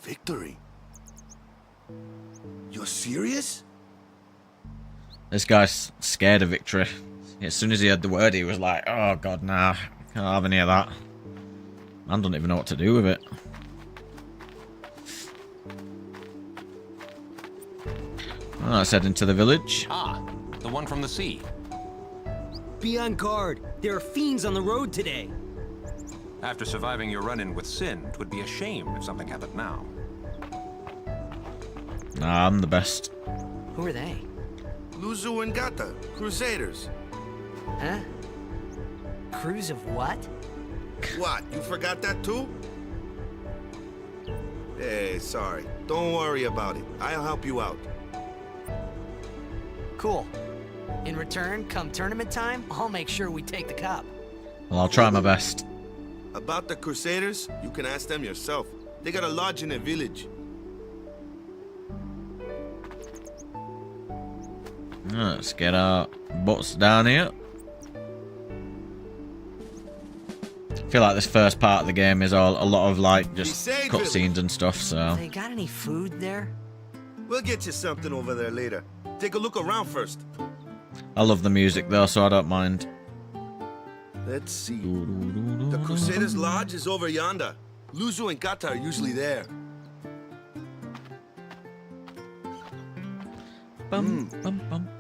Victory? You're serious? This guy's scared of victory. As soon as he heard the word, he was like, oh god, nah, can't have any of that. Man don't even know what to do with it. Well, let's head into the village. Ah, the one from the sea. Be on guard. There are fiends on the road today. After surviving your run-in with Sin, it would be a shame if something happened now. Nah, I'm the best. Who are they? Luzu and Gata, Crusaders. Huh? Crews of what? What, you forgot that too? Hey, sorry. Don't worry about it. I'll help you out. Cool. In return, come tournament time, I'll make sure we take the cup. Well, I'll try my best. About the Crusaders, you can ask them yourself. They got a lodge in a village. Let's get our butts down here. I feel like this first part of the game is all a lot of like just cutscenes and stuff, so. They got any food there? We'll get you something over there later. Take a look around first. I love the music though, so I don't mind. Let's see. The Crusaders' lodge is over yonder. Luzu and Gata are usually there.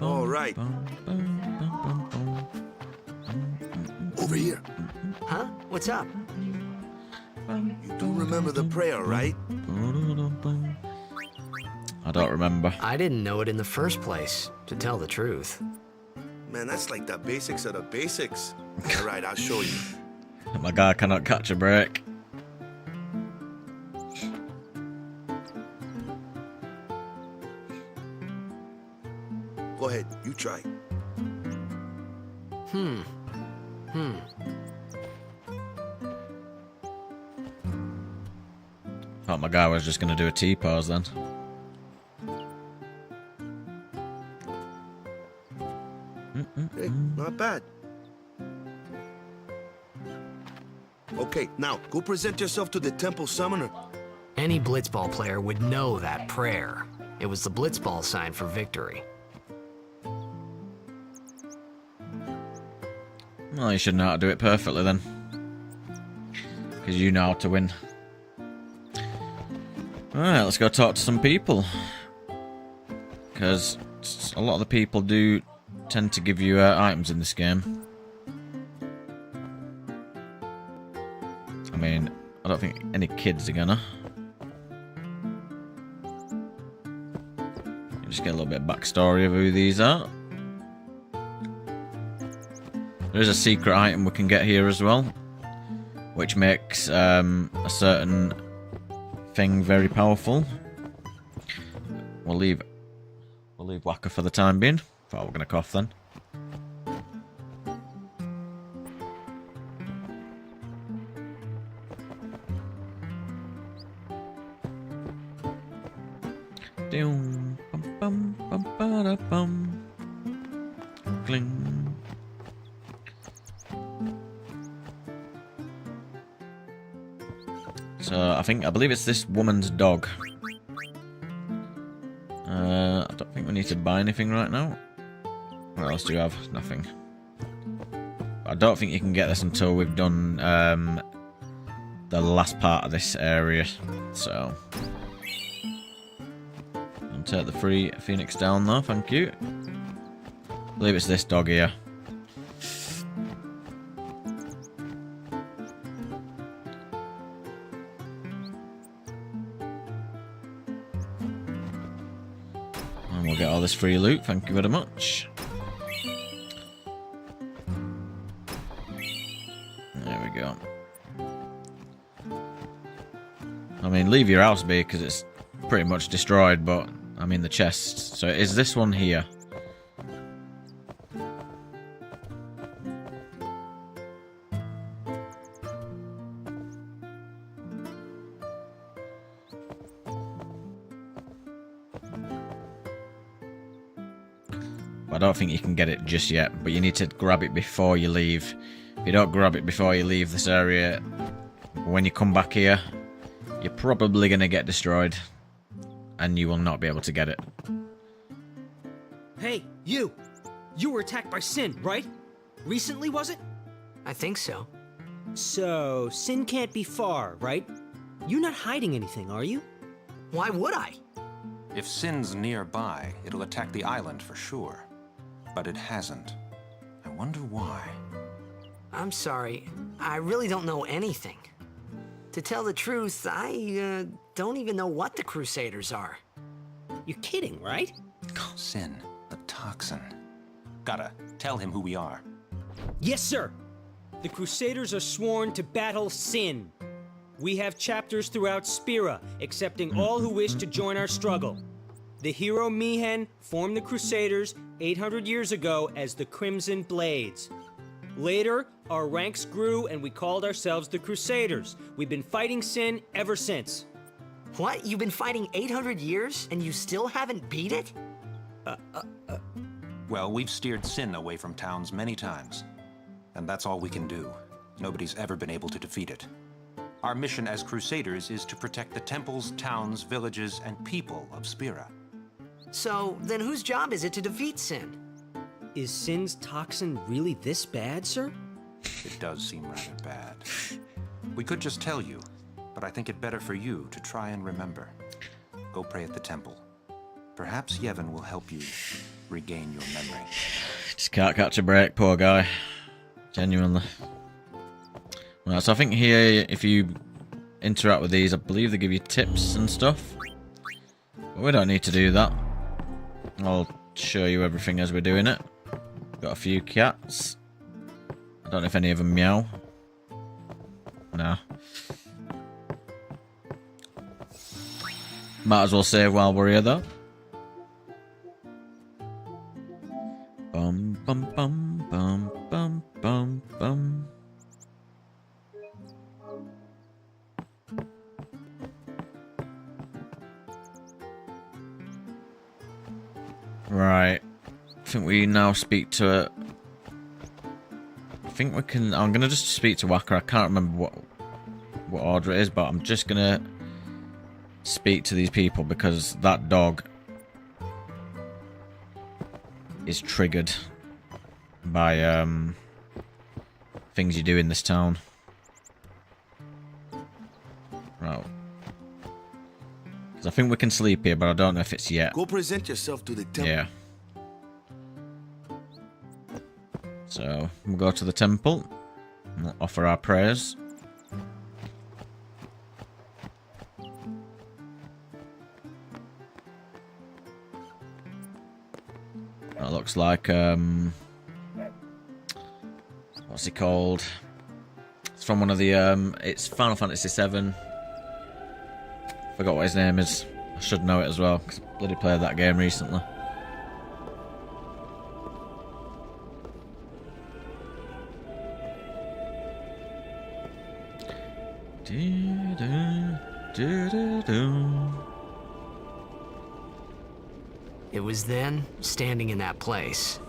All right. Over here. Huh? What's up? You do remember the prayer, right? I don't remember. I didn't know it in the first place, to tell the truth. Man, that's like the basics of the basics. All right, I'll show you. My guy cannot catch a break. Go ahead, you try. Thought my guy was just gonna do a T-pose then. Hey, not bad. Okay, now go present yourself to the temple summoner. Any blitzball player would know that prayer. It was the blitzball sign for victory. Well, you should know how to do it perfectly then. Because you know how to win. Alright, let's go talk to some people. Because a lot of the people do tend to give you items in this game. I mean, I don't think any kids are gonna. Just get a little bit of backstory of who these are. There is a secret item we can get here as well, which makes a certain thing very powerful. We'll leave Wakka for the time being. Thought we were gonna cough then. Doom, bum, bum, bum, ba, da, bum. Cling. So I believe it's this woman's dog. I don't think we need to buy anything right now. What else do you have? Nothing. I don't think you can get this until we've done the last part of this area. So I'll take the free Phoenix down though, thank you. I believe it's this dog here. And we'll get all this free loot, thank you very much. There we go. I mean, leave your house be because it's pretty much destroyed, but I mean the chest. So is this one here? I don't think you can get it just yet, but you need to grab it before you leave. If you don't grab it before you leave this area, when you come back here, you're probably going to get destroyed, and you will not be able to get it. Hey, you! You were attacked by Sin, right? Recently, was it? I think so. So, Sin can't be far, right? You're not hiding anything, are you? Why would I? If Sin's nearby, it'll attack the island for sure. But it hasn't. I wonder why. I'm sorry. I really don't know anything. To tell the truth, I don't even know what the Crusaders are. You're kidding, right? Sin, the toxin. Gotta tell him who we are. Yes, sir. The Crusaders are sworn to battle Sin. We have chapters throughout Spira, accepting all who wish to join our struggle. The hero Mihen formed the Crusaders 800 years ago as the Crimson Blades. Later, our ranks grew and we called ourselves the Crusaders. We've been fighting Sin ever since. What? You've been fighting 800 years and you still haven't beat it? Well, we've steered Sin away from towns many times. And that's all we can do. Nobody's ever been able to defeat it. Our mission as Crusaders is to protect the temples, towns, villages, and people of Spira. So, then whose job is it to defeat Sin? Is Sin's toxin really this bad, sir? It does seem rather bad. We could just tell you, but I think it better for you to try and remember. Go pray at the temple. Perhaps Yevon will help you regain your memory. Just can't catch a break, poor guy. Genuinely. Right, so I think here, if you interact with these, I believe they give you tips and stuff. But we don't need to do that. I'll show you everything as we're doing it. Got a few cats. I don't know if any of them meow. No. Might as well save while we're here, though. Bum bum bum bum bum bum bum. Right. I think we now speak to it. I think we can. I'm gonna just speak to Wakka. I can't remember what order it is, but I'm just gonna speak to these people because that dog is triggered by things you do in this town. Right. Because I think we can sleep here, but I don't know if it's yet. Go present yourself to the temple. Yeah. So, we'll go to the temple. And we'll offer our prayers. That looks like, what's he called? It's from one of the, it's Final Fantasy VII. Forgot what his name is. I should know it as well, because I bloody played that game recently. It was then, standing in that place.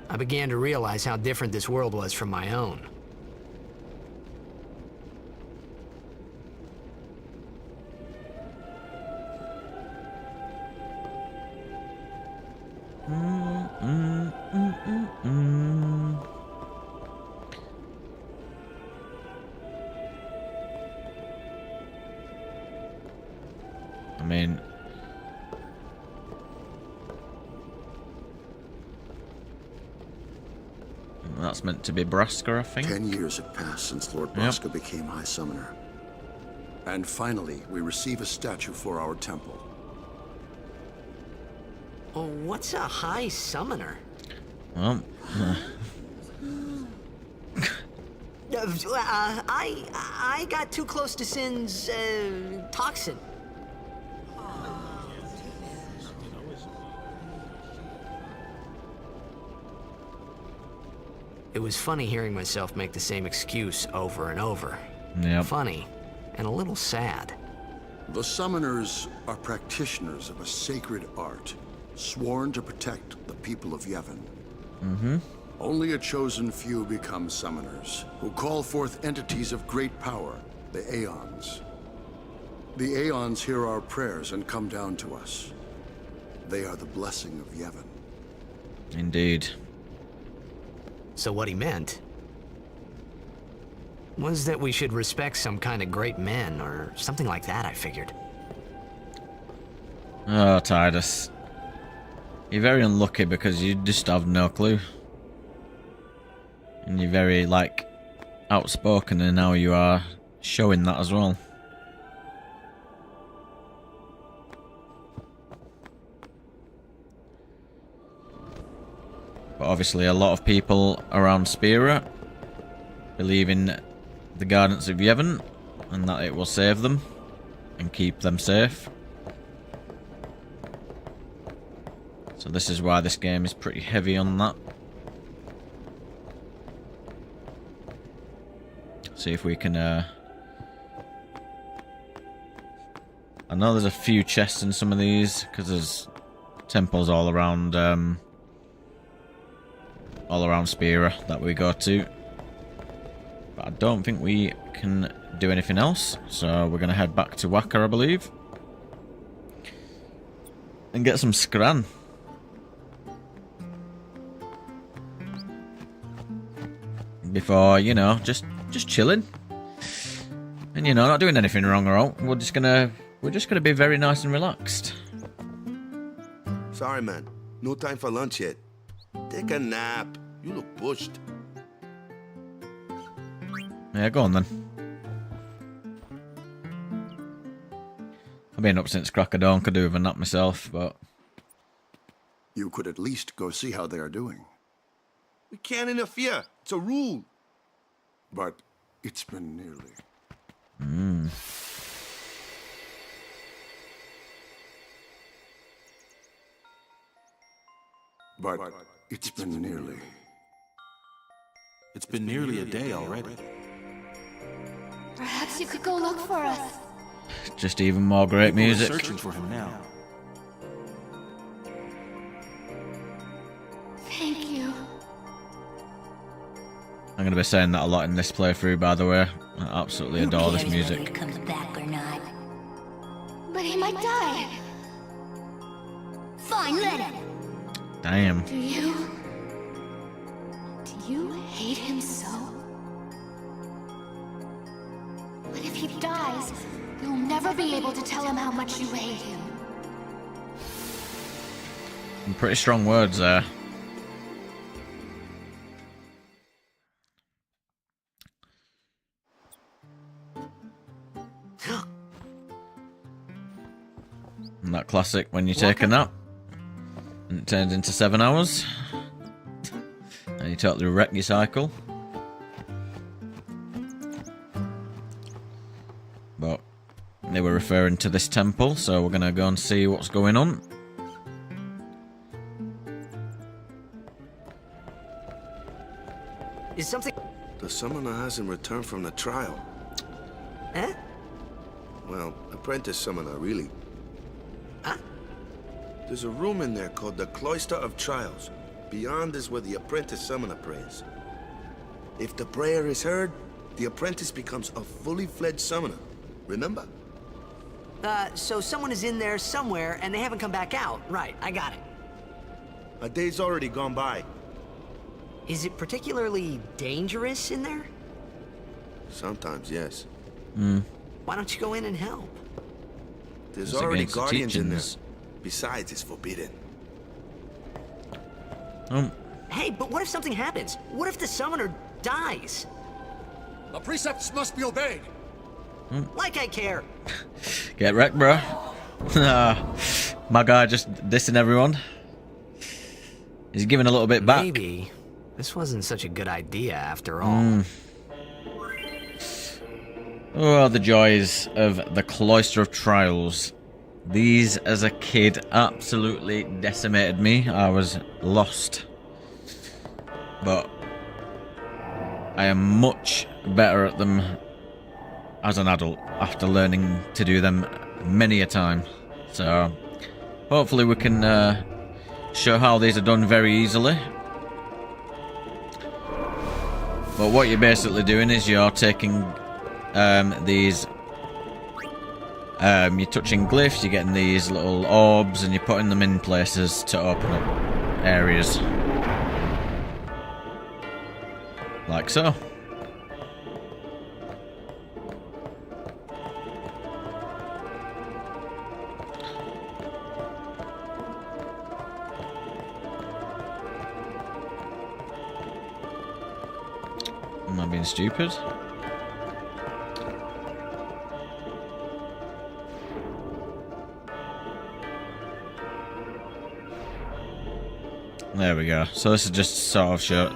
I began to realize how different this world was from my own. I mean, that's meant to be Braska, I think. 10 years have passed since Lord Braska became High Summoner. And finally, we receive a statue for our temple. Oh, what's a High Summoner? Well, I got too close to Sin's, toxin. It was funny hearing myself make the same excuse over and over. Yep. Funny, and a little sad. The Summoners are practitioners of a sacred art, sworn to protect the people of Yevon. Only a chosen few become Summoners, who call forth entities of great power, the Aeons. The Aeons hear our prayers and come down to us. They are the blessing of Yevon. Indeed. So what he meant was that we should respect some kind of great men, or something like that, I figured. Oh, Tidus. You're very unlucky because you just have no clue. And you're very, like, outspoken, and now you are showing that as well. But obviously a lot of people around Spira believe in the guidance of Yevon and that it will save them and keep them safe. So this is why this game is pretty heavy on that. See if we can I know there's a few chests in some of these because there's temples all around Spira that we go to. But I don't think we can do anything else, so we're going to head back to Wakka, I believe. And get some Scran. Before, you know, just chilling. And, you know, not doing anything wrong or out. We're just gonna be very nice and relaxed. Sorry, man. No time for lunch yet. Take a nap. You look pushed. Yeah, go on then. I've been up since crack of dawn, could do with a nap myself, but... You could at least go see how they are doing. We can't interfere. It's a rule. But it's been nearly. But it's been nearly. It's been nearly a day already. Perhaps you could go look for us. Just even more great music. We're searching for him now. Thank you. I'm going to be saying that a lot in this playthrough, by the way. I absolutely adore this music. Whether he comes back or not. But he might die. Fine, let him. Damn. Do you hate him so? But if he dies, you'll never be able to tell him how much you hate him. Some pretty strong words there. And that classic when you take a nap and it turns into 7 hours and you totally wreck your cycle. But they were referring to this temple, so we're gonna go and see what's going on. Is something... The summoner hasn't returned from the trial. Eh? Well, apprentice summoner, really. Huh? There's a room in there called the Cloister of Trials. Beyond is where the apprentice summoner prays. If the prayer is heard, the apprentice becomes a fully fledged summoner. Remember? So someone is in there somewhere and they haven't come back out. Right, I got it. A day's already gone by. Is it particularly dangerous in there? Sometimes, yes. Why don't you go in and help? There's It's already against the guardians in there. teachings. Besides, it's forbidden. Hey, but what if something happens? What if the summoner dies? The precepts must be obeyed. Like I care. Get wrecked, bro. My guy just dissing everyone. He's giving a little bit back. Maybe this wasn't such a good idea after all. Oh, the joys of the Cloister of Trials. These, as a kid, absolutely decimated me. I was lost. But I am much better at them as an adult after learning to do them many a time. So, hopefully we can show how these are done very easily. But what you're basically doing is you're taking these... you're touching glyphs, you're getting these little orbs, and you're putting them in places to open up areas. Like so. Am I being stupid? There we go. So this is just sort of short.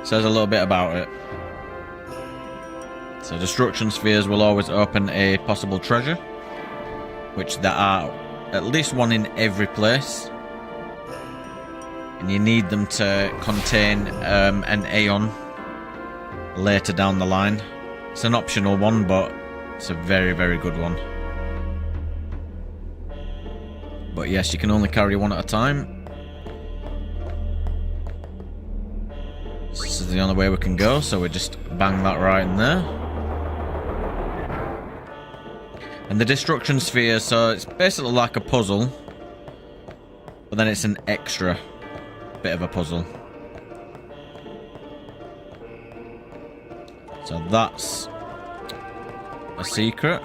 Says a little bit about it. So destruction spheres will always open a possible treasure, which there are at least one in every place, and you need them to contain an Aeon later down the line. It's an optional one, but it's a very, very good one. But yes, you can only carry one at a time. This is the only way we can go, so we just bang that right in there. And the destruction sphere, so it's basically like a puzzle, but then it's an extra bit of a puzzle. So that's a secret.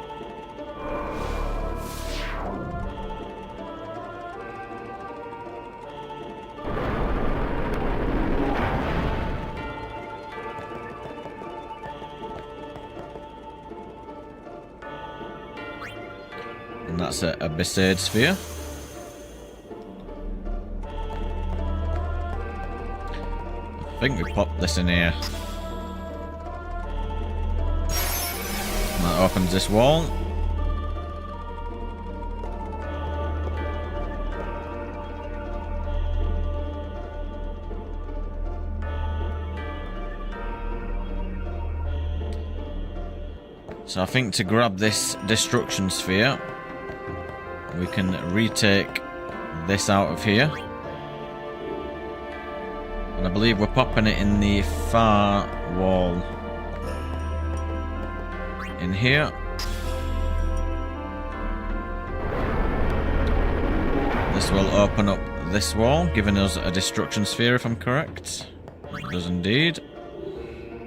And that's a Besaid sphere. I think we popped this in here. And that opens this wall. So I think to grab this destruction sphere, we can retake this out of here. And I believe we're popping it in the far wall. In here. This will open up this wall, giving us a destruction sphere if I'm correct. It does indeed.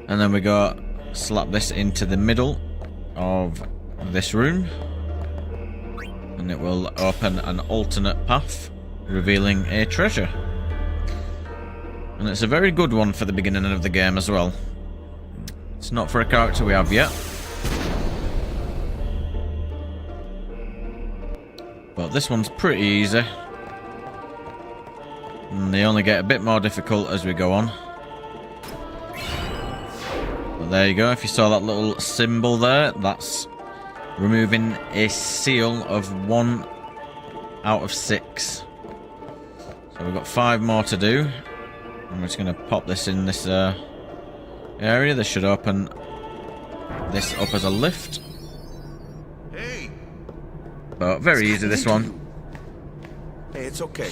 And then we go slap this into the middle of this room. And it will open an alternate path, revealing a treasure. And it's a very good one for the beginning of the game as well. It's not for a character we have yet. But this one's pretty easy. And they only get a bit more difficult as we go on. But there you go, if you saw that little symbol there, that's removing a seal of 1 out of 6. So we've got 5 more to do. I'm just going to pop this in this area. This should open this up as a lift. Hey. But very easy, this one. Hey, it's okay.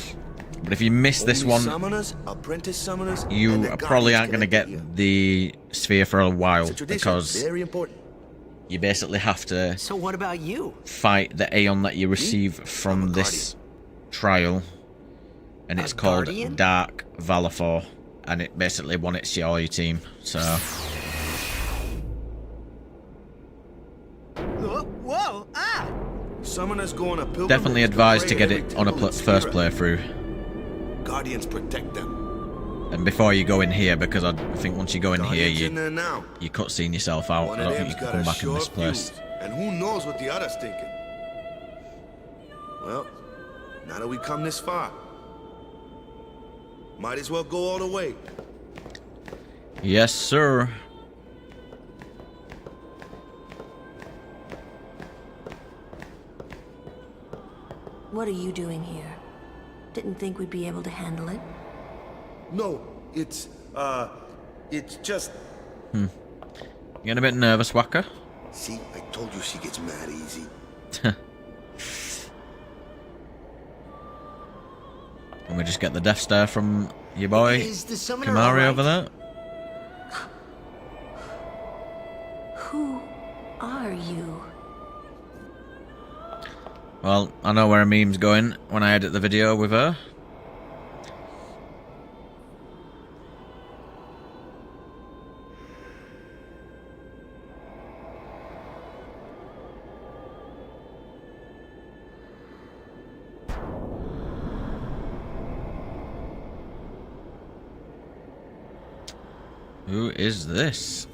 But if you miss this one, summoners, apprentice summoners, you probably aren't going to get the sphere for a while, because very important. you basically have to So what about you? fight the Aeon that you receive from this trial, and it's called guardian? Dark Valefor, and it basically won its your team. So Whoa! Ah! Summoners go on a pilgrimage. definitely advised to pray get every it on a temple in first Spira. playthrough, Guardians protect them. and before you go in here, because I think once you go in here, Guardians in there now. you cutscene yourself out. One I of don't think you them's can got come a back in this sure place. fuse, and who knows what the other's thinking. Well, now that we come this far, might as well go all the way. Yes, sir. What are you doing here? Didn't think we'd be able to handle it. No, it's just... You getting a bit nervous, Wacker? See, I told you she gets mad easy. Can we just get the Death Star from your boy, Is the summoner Kamari, alright? over there? Who are you? Well, I know where a meme's going when I edit the video with her. Who is this?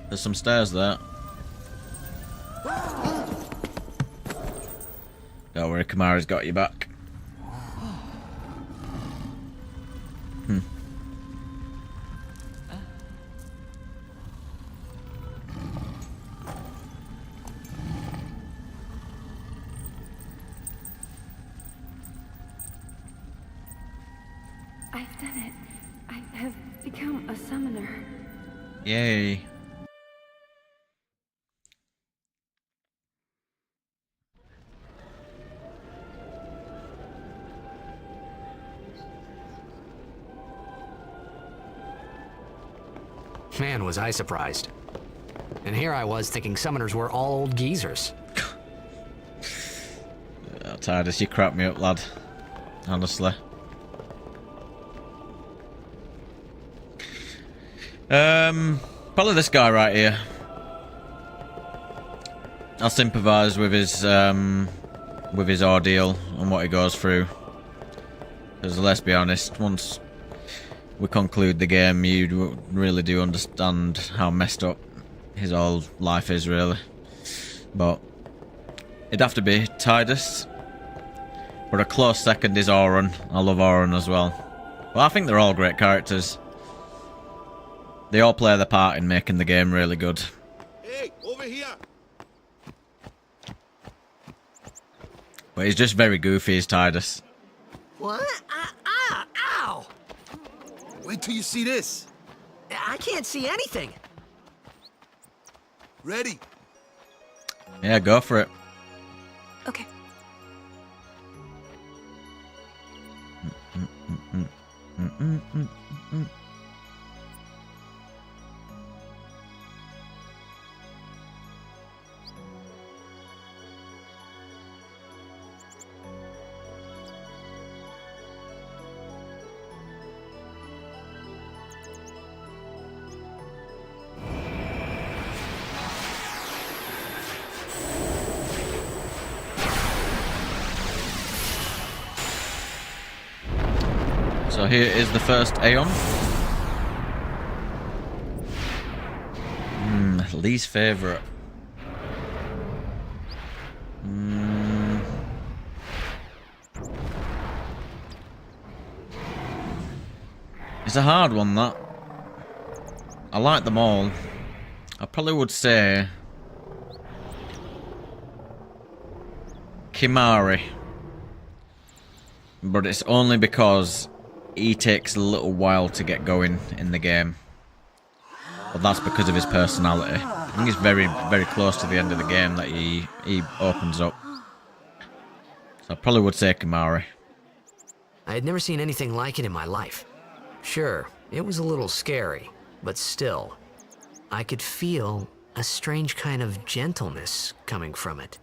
There's some stairs there. Don't worry, Kimahri's got you back. I've done it. I have become a summoner. Yay. Man, was I surprised. And here I was thinking summoners were all old geezers. Tidus, you crap me up, lad. Honestly. Probably this guy right here. I'll sympathise with his ordeal and what he goes through. Because let's be honest, once we conclude the game, you really do understand how messed up his whole life is, really. But it'd have to be Tidus. But a close second is Auron. I love Auron as well. Well, I think they're all great characters. They all play their part in making the game really good. Hey, over here! But he's just very goofy, is Tidus. What? Ow! Wait till you see this. I can't see anything. Ready? Yeah, go for it. Okay. So here is the first Aeon. Least favourite. It's a hard one, that. I like them all. I probably would say Kimahri. But it's only because he takes a little while to get going in the game. But that's because of his personality. I think it's very, very close to the end of the game that he opens up. So I probably would say Kimahri. I had never seen anything like it in my life. Sure, it was a little scary, but still, I could feel a strange kind of gentleness coming from it.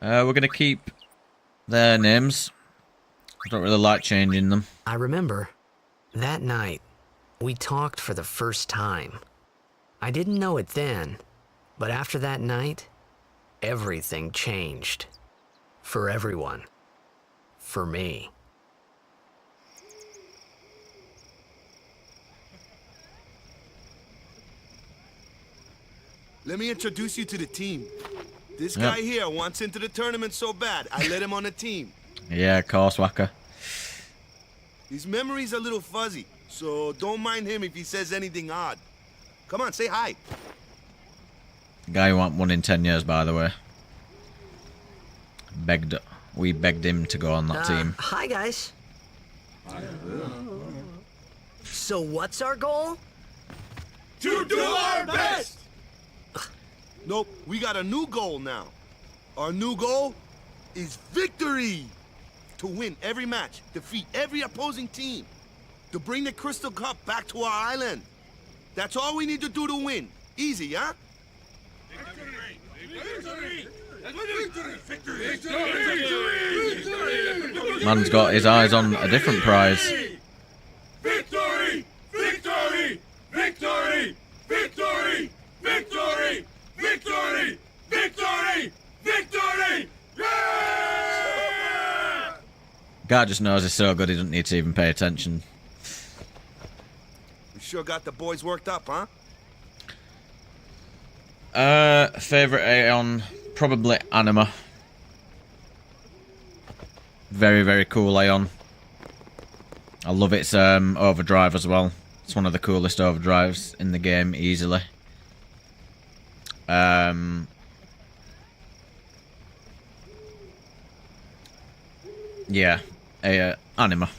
We're going to keep their names. I don't really like changing them. I remember that night we talked for the first time. I didn't know it then, but after that night, everything changed. For everyone. For me. Let me introduce you to the team. This guy here wants into the tournament so bad, I let him on the team. Yeah, of course, Wakka. His memory's a little fuzzy, so don't mind him if he says anything odd. Come on, say hi. The guy who won in 10 years, by the way. We begged him to go on that team. Hi, guys. So what's our goal? To do our best! Nope, we got a new goal now. Our new goal is victory! To win every match, defeat every opposing team, to bring the Crystal Cup back to our island. That's all we need to do to win. Easy, huh? Victory! Victory! Man's got his eyes on a different prize. Victory! Victory! Victory! Victory! Victory! Victory! Victory! Victory! Yeah! Guy just knows he's so good he doesn't need to even pay attention. You sure got the boys worked up, huh? Favorite Aeon, probably Anima. Very, very cool Aeon. I love its overdrive as well. It's one of the coolest overdrives in the game, easily. Yeah, Anima,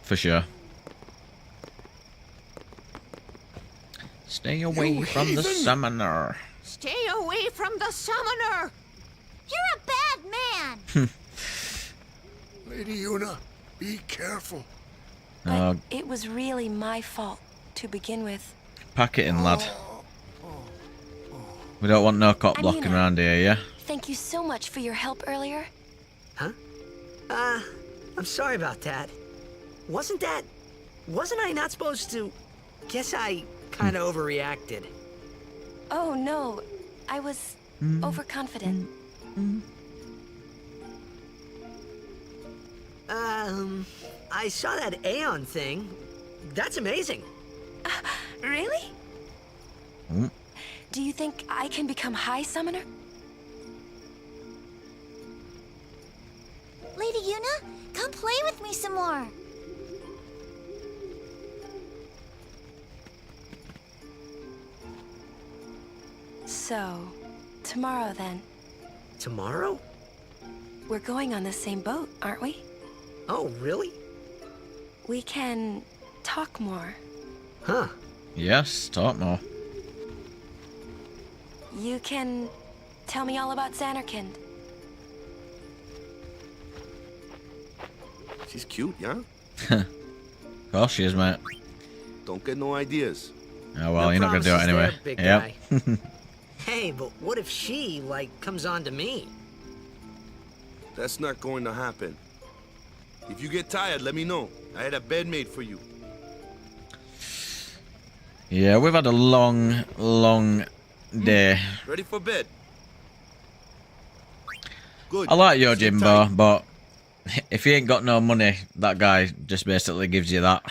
for sure. Stay away from the summoner. Stay away from the summoner! You're a bad man! Lady Yuna, be careful. But it was really my fault to begin with. Pack it in, lad. We don't want no cop blocking Anina, around here, yeah? Thank you so much for your help earlier. Huh? I'm sorry about that. Wasn't I not supposed to? Guess I kind of overreacted. Oh no, I was overconfident. I saw that Aeon thing. That's amazing. Really? Do you think I can become High Summoner? Lady Yuna, come play with me some more. So, tomorrow then. Tomorrow? We're going on the same boat, aren't we? Oh, really? We can talk more. Huh. Yes, talk more. You can tell me all about Xanarkand. She's cute, yeah? Of course she is, mate. Don't get no ideas. Oh well, No you're not gonna do it promises anyway. there, big Yep. guy. Hey, but what if she, comes on to me? That's not going to happen. If you get tired, let me know. I had a bed made for you. Yeah, we've had a long, long day. Ready for bed? Good. I like your Sit Jimbo, tight. but if you ain't got no money, that guy just basically gives you that.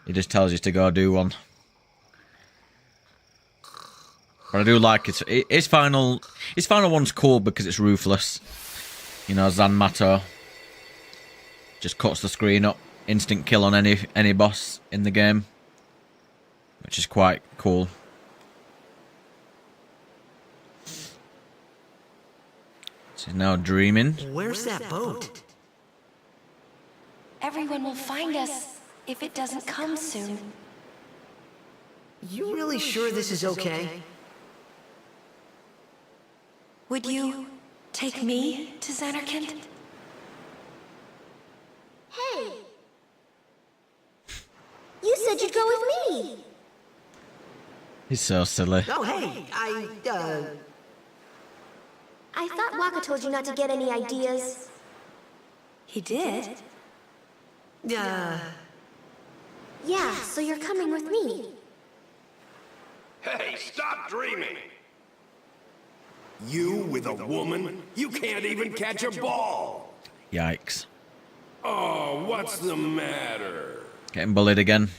He just tells you to go do one. But I do like his final one's cool because it's ruthless. You know, Zanmato just cuts the screen up, instant kill on any boss in the game, which is quite cool. She's now dreaming. Where's that boat? Everyone will find us if it doesn't come soon. You really sure this is okay? Would you take me to Xanarkand? Hey! You said you'd go with me! He's so silly. Oh, hey, I thought Waka told you not to get any ideas. He did? Yeah, so you're coming with me. Hey, stop dreaming! You with a woman? You can't even catch a ball! Yikes. Oh, what's the matter? Getting bullied again.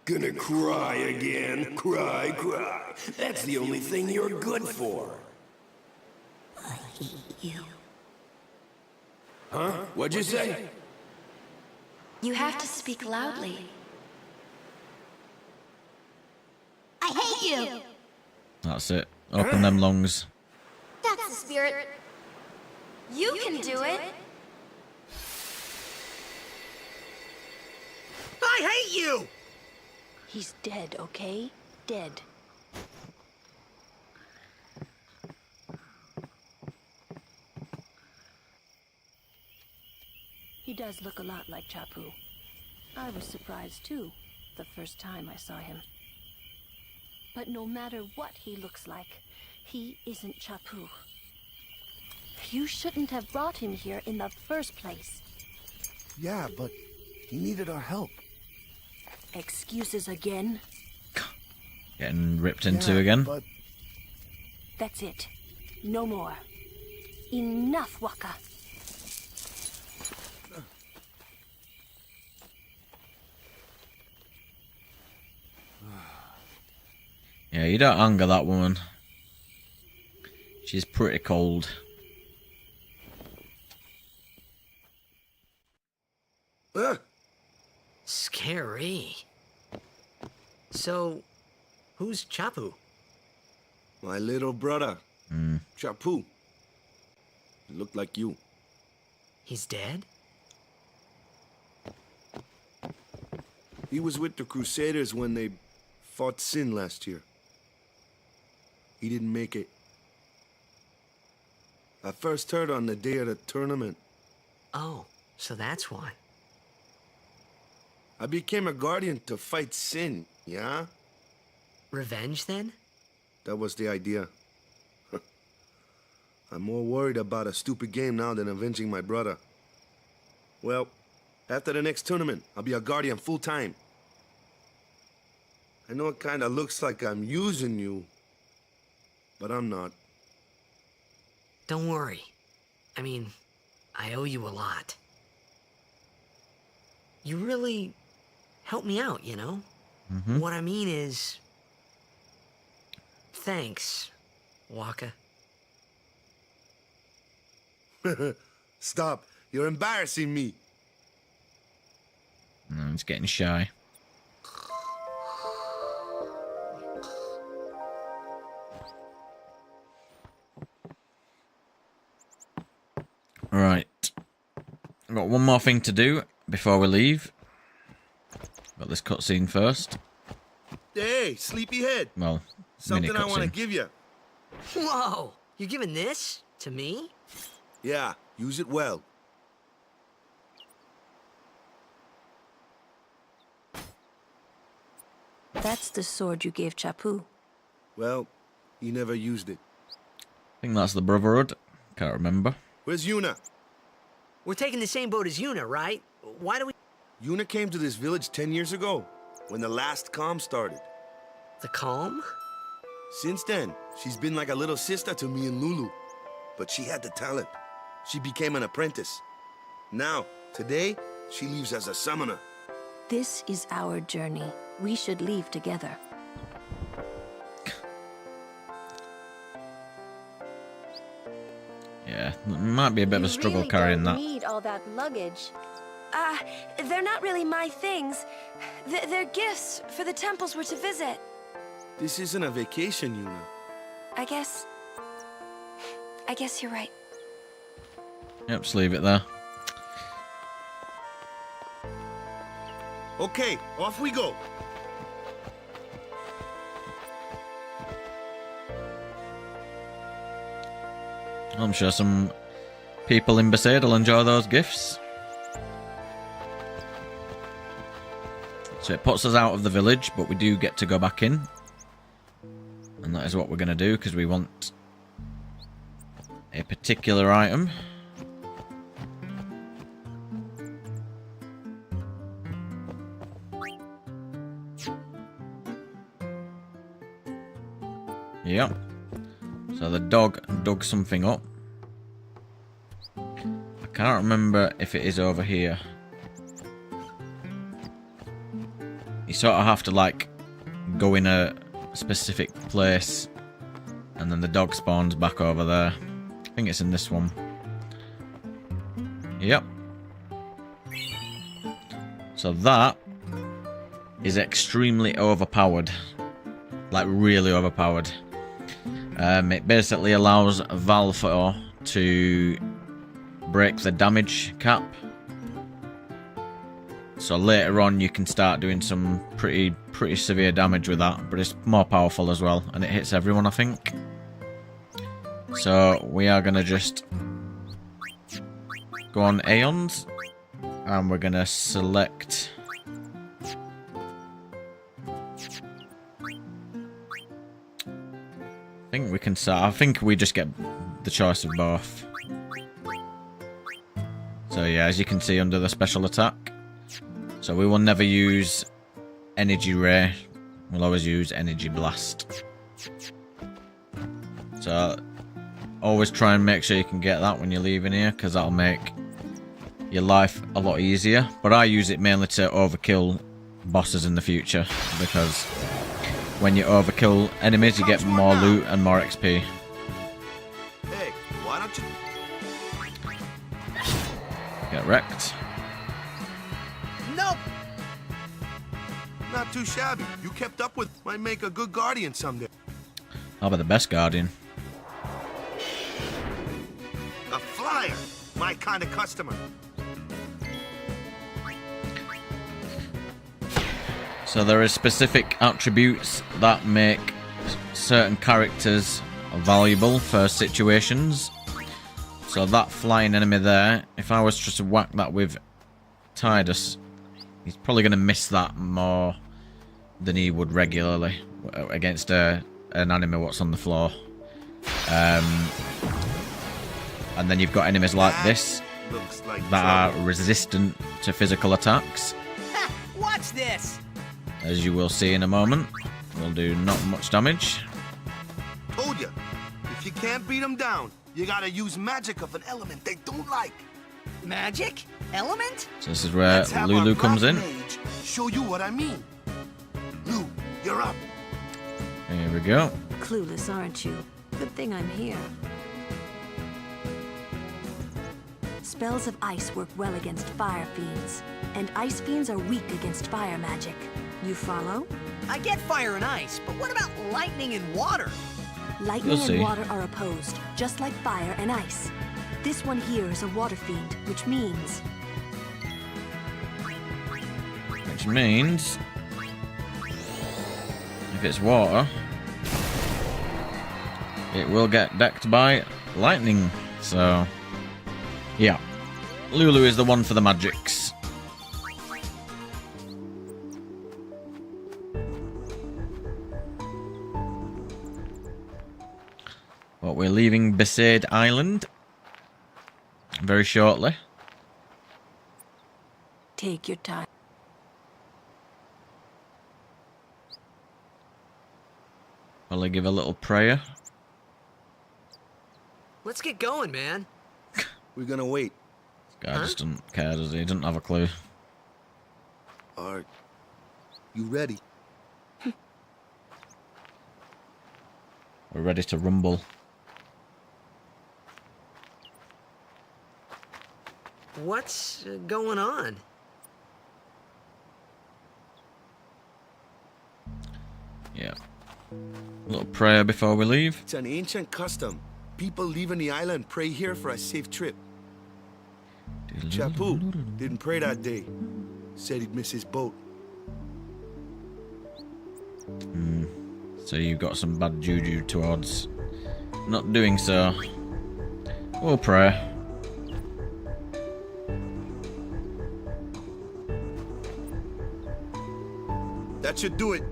Gonna cry again? Cry, cry. That's the only thing you're good for. I hate you. Huh? What'd you say? You have to speak loudly. I hate you! That's it. Open them lungs. That's the spirit. You can do it! I hate you! He's dead, okay? Dead. He does look a lot like Chapu. I was surprised too, the first time I saw him. But no matter what he looks like, he isn't Chapu. You shouldn't have brought him here in the first place. Yeah, but he needed our help. Excuses again? Getting ripped into again. But That's it. No more. Enough, Waka. Yeah, you don't anger that woman. She's pretty cold. Scary. So, who's Chapu? my little brother, Chapu. He looked like you. He's dead? He was with the Crusaders when they fought Sin last year. He didn't make it. I first heard on the day of the tournament. Oh, so that's why. I became a guardian to fight Sin, yeah? Revenge, then? That was the idea. I'm more worried about a stupid game now than avenging my brother. Well, after the next tournament, I'll be a guardian full-time. I know it kinda looks like I'm using you, but I'm not. Don't worry. I mean, I owe you a lot. You really helped me out, you know? What I mean is... Thanks, Waka. Stop. You're embarrassing me. No, he's getting shy. Right. I've got one more thing to do before we leave. Got this cutscene first. Hey, sleepyhead. Well, Something mini I want to cutscene. give you. Whoa! You're giving this to me? Yeah, use it well. That's the sword you gave Chapu. Well, he never used it. I think that's the Brotherhood. Can't remember. Where's Yuna? We're taking the same boat as Yuna, right? Why do we... Yuna came to this village 10 years ago, when the last calm started. The calm? Since then, she's been like a little sister to me and Lulu. But she had the talent. She became an apprentice. Now, today, she leaves as a summoner. This is our journey. We should leave together. Yeah, it might be a bit of a struggle really carrying don't that. need all that luggage. They're not really my things. They're gifts for the temples we're to visit. This isn't a vacation, Yuna. I guess you're right. Yep, just leave it there. Okay, off we go. I'm sure some people in Besaid will enjoy those gifts. So it puts us out of the village, but we do get to go back in. And that is what we're going to do, because we want a particular item. Yep. So the dog dug something up. I can't remember if it is over here. You sort of have to like go in a specific place and then the dog spawns back over there. I think it's in this one. Yep. So that is extremely overpowered. Like really overpowered. It basically allows Valfor to break the damage cap. So later on you can start doing some pretty severe damage with that, but it's more powerful as well, and it hits everyone, I think. So we are going to just go on Aeons, and we're going to select... I think we can start. I think we just get the choice of both. So yeah, as you can see under the special attack. So we will never use Energy Ray. We'll always use Energy Blast. So always try and make sure you can get that when you're leaving here, because that'll make your life a lot easier. But I use it mainly to overkill bosses in the future, because when you overkill enemies you get more loot and more XP. Hey, why don't you... Get wrecked. Nope! Not too shabby. You kept up with... Might make a good guardian someday. I'll be the best guardian. A flyer! My kind of customer. So there are specific attributes that make certain characters valuable for situations. So that flying enemy there, if I was just to whack that with Tidus, he's probably going to miss that more than he would regularly against an enemy what's on the floor. And then you've got enemies like this that are resistant to physical attacks. Watch this! As you will see in a moment, will do not much damage. Told ya. If you can't beat them down, you gotta use magic of an element they don't like. Magic? Element? So this is where Let's have Lulu our comes in. black mage show you what I mean. Lou, you're up. Here we go. Clueless, aren't you? Good thing I'm here. Spells of ice work well against fire fiends, and ice fiends are weak against fire magic. You follow? I get fire and ice, but what about lightning and water? Lightning You'll see. and water are opposed, just like fire and ice. This one here is a water fiend, which means... Which means... if it's water, it will get decked by lightning. So... yeah. Lulu is the one for the magics. But we're leaving Besaid Island very shortly. Take your time. Will I give a little prayer? Let's get going, man. We're gonna wait. This guy just doesn't care, does he? He doesn't have a clue. Are you ready? We're ready to rumble. What's going on? Yeah. A little prayer before we leave. It's an ancient custom. People leaving the island pray here for a safe trip. Chappu didn't pray that day. Said he'd miss his boat. So you've got some bad juju towards not doing so. We'll pray. That should do it.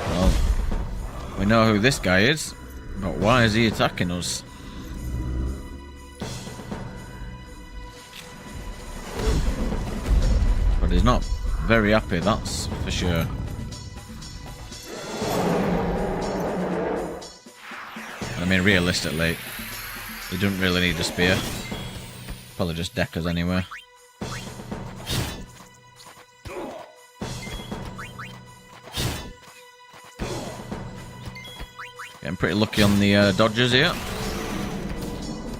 Well, we know who this guy is, but why is he attacking us? But he's not very happy, that's for sure. I mean, realistically, he doesn't really need a spear. Probably just deck us anyway. Getting pretty lucky on the dodges here.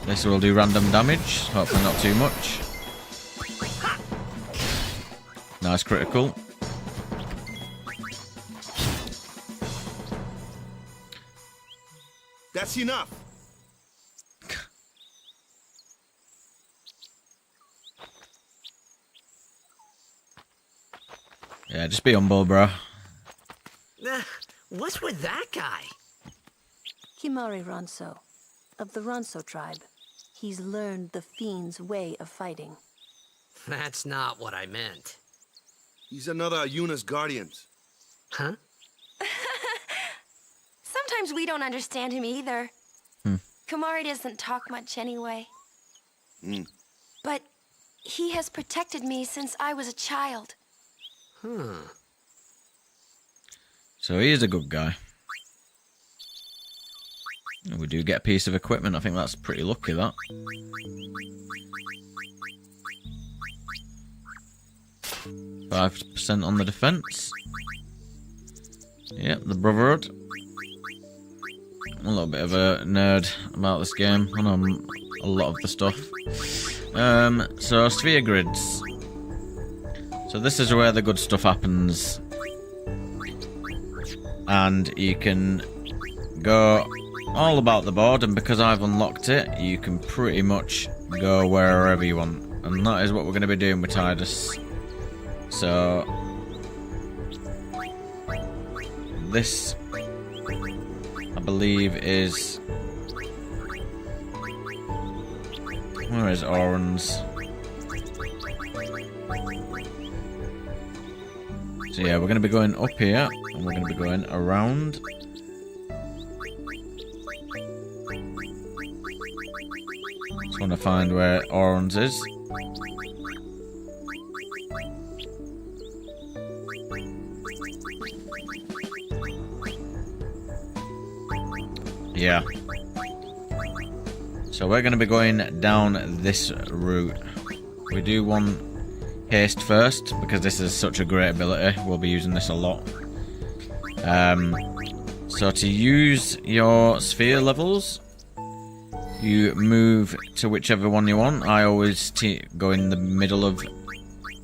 This will do random damage, hopefully not too much. Nice critical. That's enough. Yeah, just be humble, bro. What's with that guy? Kimari Ronso, of the Ronso tribe. He's learned the Fiend's way of fighting. That's not what I meant. He's another Yuna's guardians. Huh? Sometimes we don't understand him either. Kimari doesn't talk much anyway. But he has protected me since I was a child. So he is a good guy. We do get a piece of equipment. I think that's pretty lucky, that. %5 on the defense. Yep, the Brotherhood. I'm a little bit of a nerd about this game. I know a lot of the stuff. So sphere grids. So this is where the good stuff happens. And you can go all about the board, and because I've unlocked it, you can pretty much go wherever you want. And that is what we're going to be doing with Tidus. So this, I believe, is... Where is Oran's? So yeah, we're going to be going up here, and we're going to be going around. Just want to find where Oran's is. Yeah. So we're going to be going down this route. We do want haste first, because this is such a great ability. We'll be using this a lot. So to use your sphere levels, you move to whichever one you want. I always go in the middle of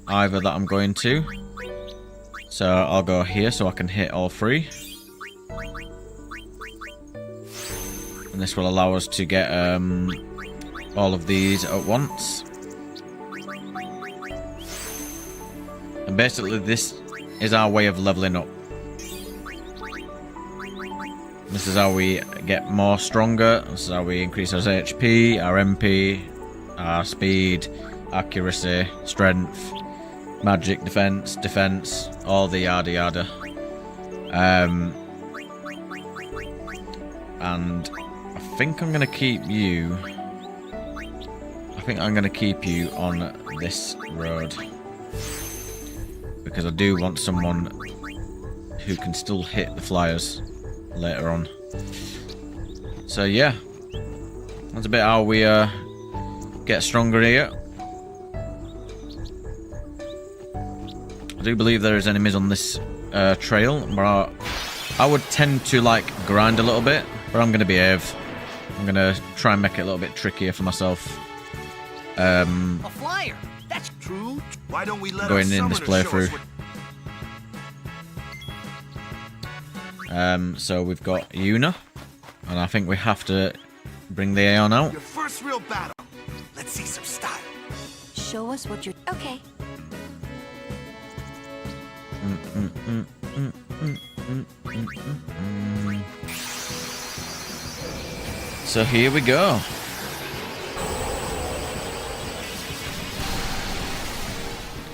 either that I'm going to. So I'll go here so I can hit all three. And this will allow us to get all of these at once. And basically this is our way of leveling up. This is how we get more stronger. This is how we increase our HP, our MP, our speed, accuracy, strength, magic, defense, all the yada yada. And I think I'm going to keep you... I think I'm going to keep you on this road. Because I do want someone who can still hit the flyers later on. So yeah, that's a bit how we get stronger here. I do believe there is enemies on this trail, but I would tend to like grind a little bit, but I'm going to behave. I'm going to try and make it a little bit trickier for myself. A flyer. That's true. Why don't we let going in this playthrough. So we've got Yuna, and I think we have to bring the Aeon out. Your first real battle. Let's see some style. Show us what you're... Okay. So here we go.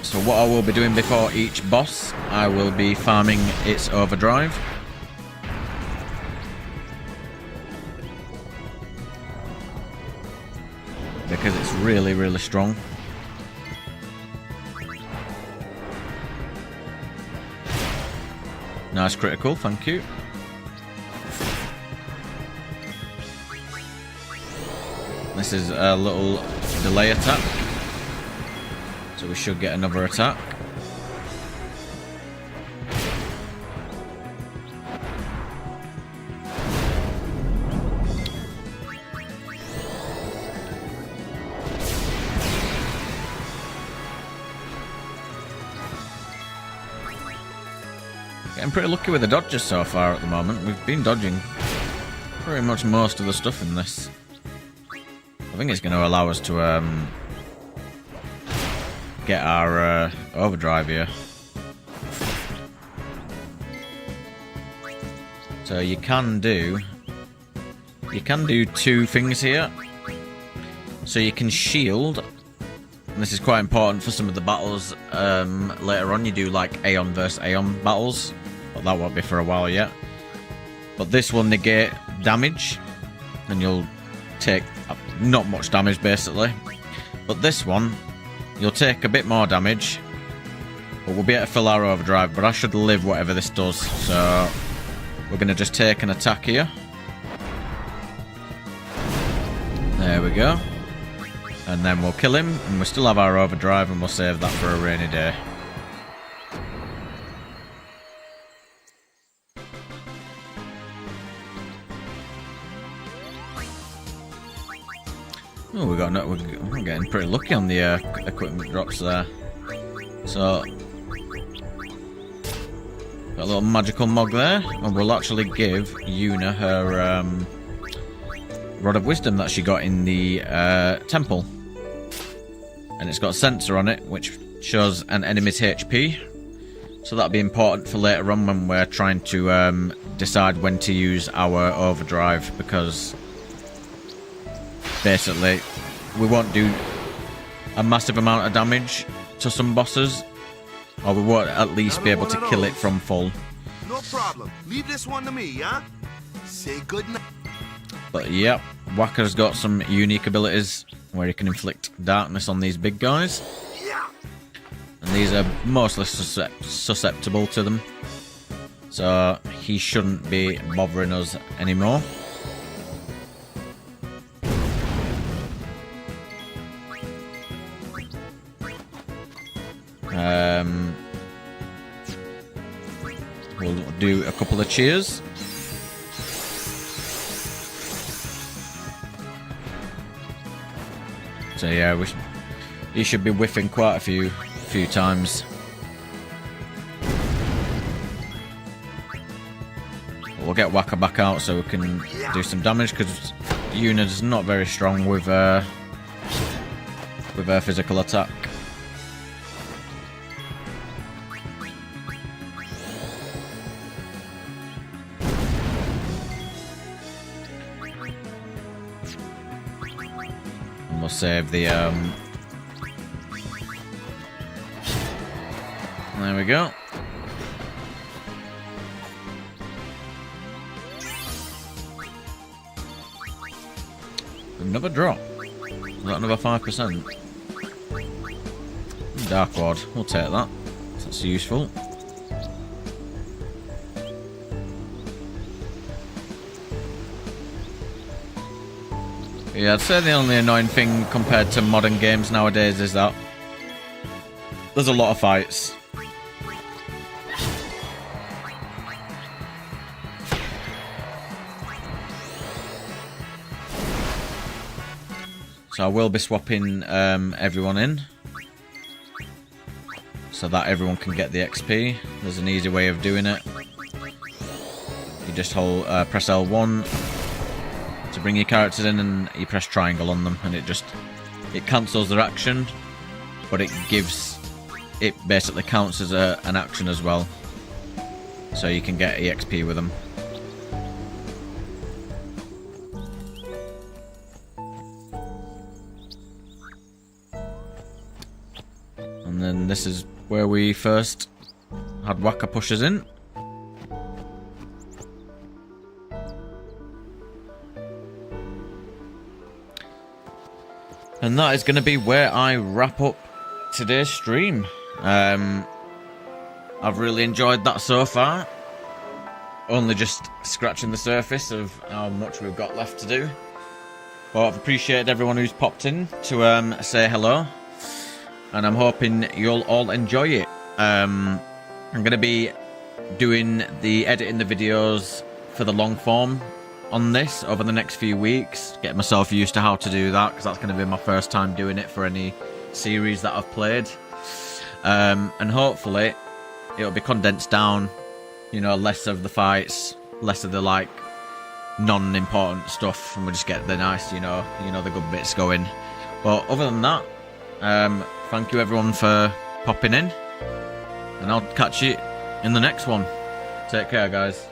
So what I will be doing before each boss, I will be farming its overdrive. Because it's really, really strong. Nice critical, thank you. This is a little delay attack. So we should get another attack. Getting pretty lucky with the dodges so far at the moment. We've been dodging pretty much most of the stuff in this. I think it's going to allow us to get our overdrive here. So you can do two things here. So you can shield, and this is quite important for some of the battles later on. You do like Aeon versus Aeon battles, but that won't be for a while yet. But this will negate damage, and you'll take not much damage basically. But this one, you'll take a bit more damage, but we'll be able to fill our overdrive. But I should live whatever this does, so we're going to just take an attack here. There we go. And then we'll kill him, and we'll still have our overdrive, and we'll save that for a rainy day. Oh, we're getting pretty lucky on the equipment drops there. So, got a little magical mug there, and we'll actually give Yuna her Rod of Wisdom that she got in the temple. And it's got a sensor on it, which shows an enemy's HP. So that'll be important for later on when we're trying to decide when to use our overdrive, because basically we won't do a massive amount of damage to some bosses, or we won't at least be able to kill it from full. No problem. Leave this one to me, huh? Say good night. But yep, Wakka's got some unique abilities where he can inflict darkness on these big guys. And these are mostly susceptible to them. So he shouldn't be bothering us anymore. We'll do a couple of cheers. So yeah, he should be whiffing quite a few times. We'll get Wakka back out so we can do some damage, because Yuna's not very strong with her physical attack. And we'll save the there we go. Another drop. Is that another 5%? Dark Ward. We'll take that. That's useful. Yeah, I'd say the only annoying thing compared to modern games nowadays is that there's a lot of fights. So I will be swapping everyone in, so that everyone can get the XP. There's an easy way of doing it. You just hold press L1 to bring your characters in, and you press triangle on them, and it cancels their action, but it basically counts as an action as well, so you can get EXP with them. And then this is where we first had Wakka push us in. And that is going to be where I wrap up today's stream. I've really enjoyed that so far. Only just scratching the surface of how much we've got left to do. But I've appreciated everyone who's popped in to say hello. And I'm hoping you'll all enjoy it. I'm going to be editing the videos for the long form on this over the next few weeks. Get myself used to how to do that, because that's going to be my first time doing it for any series that I've played. And hopefully it'll be condensed down, you know, less of the fights, less of the like non-important stuff, and we'll just get the nice, you know the good bits going. But other than that, thank you everyone for popping in, and I'll catch you in the next one. Take care, guys.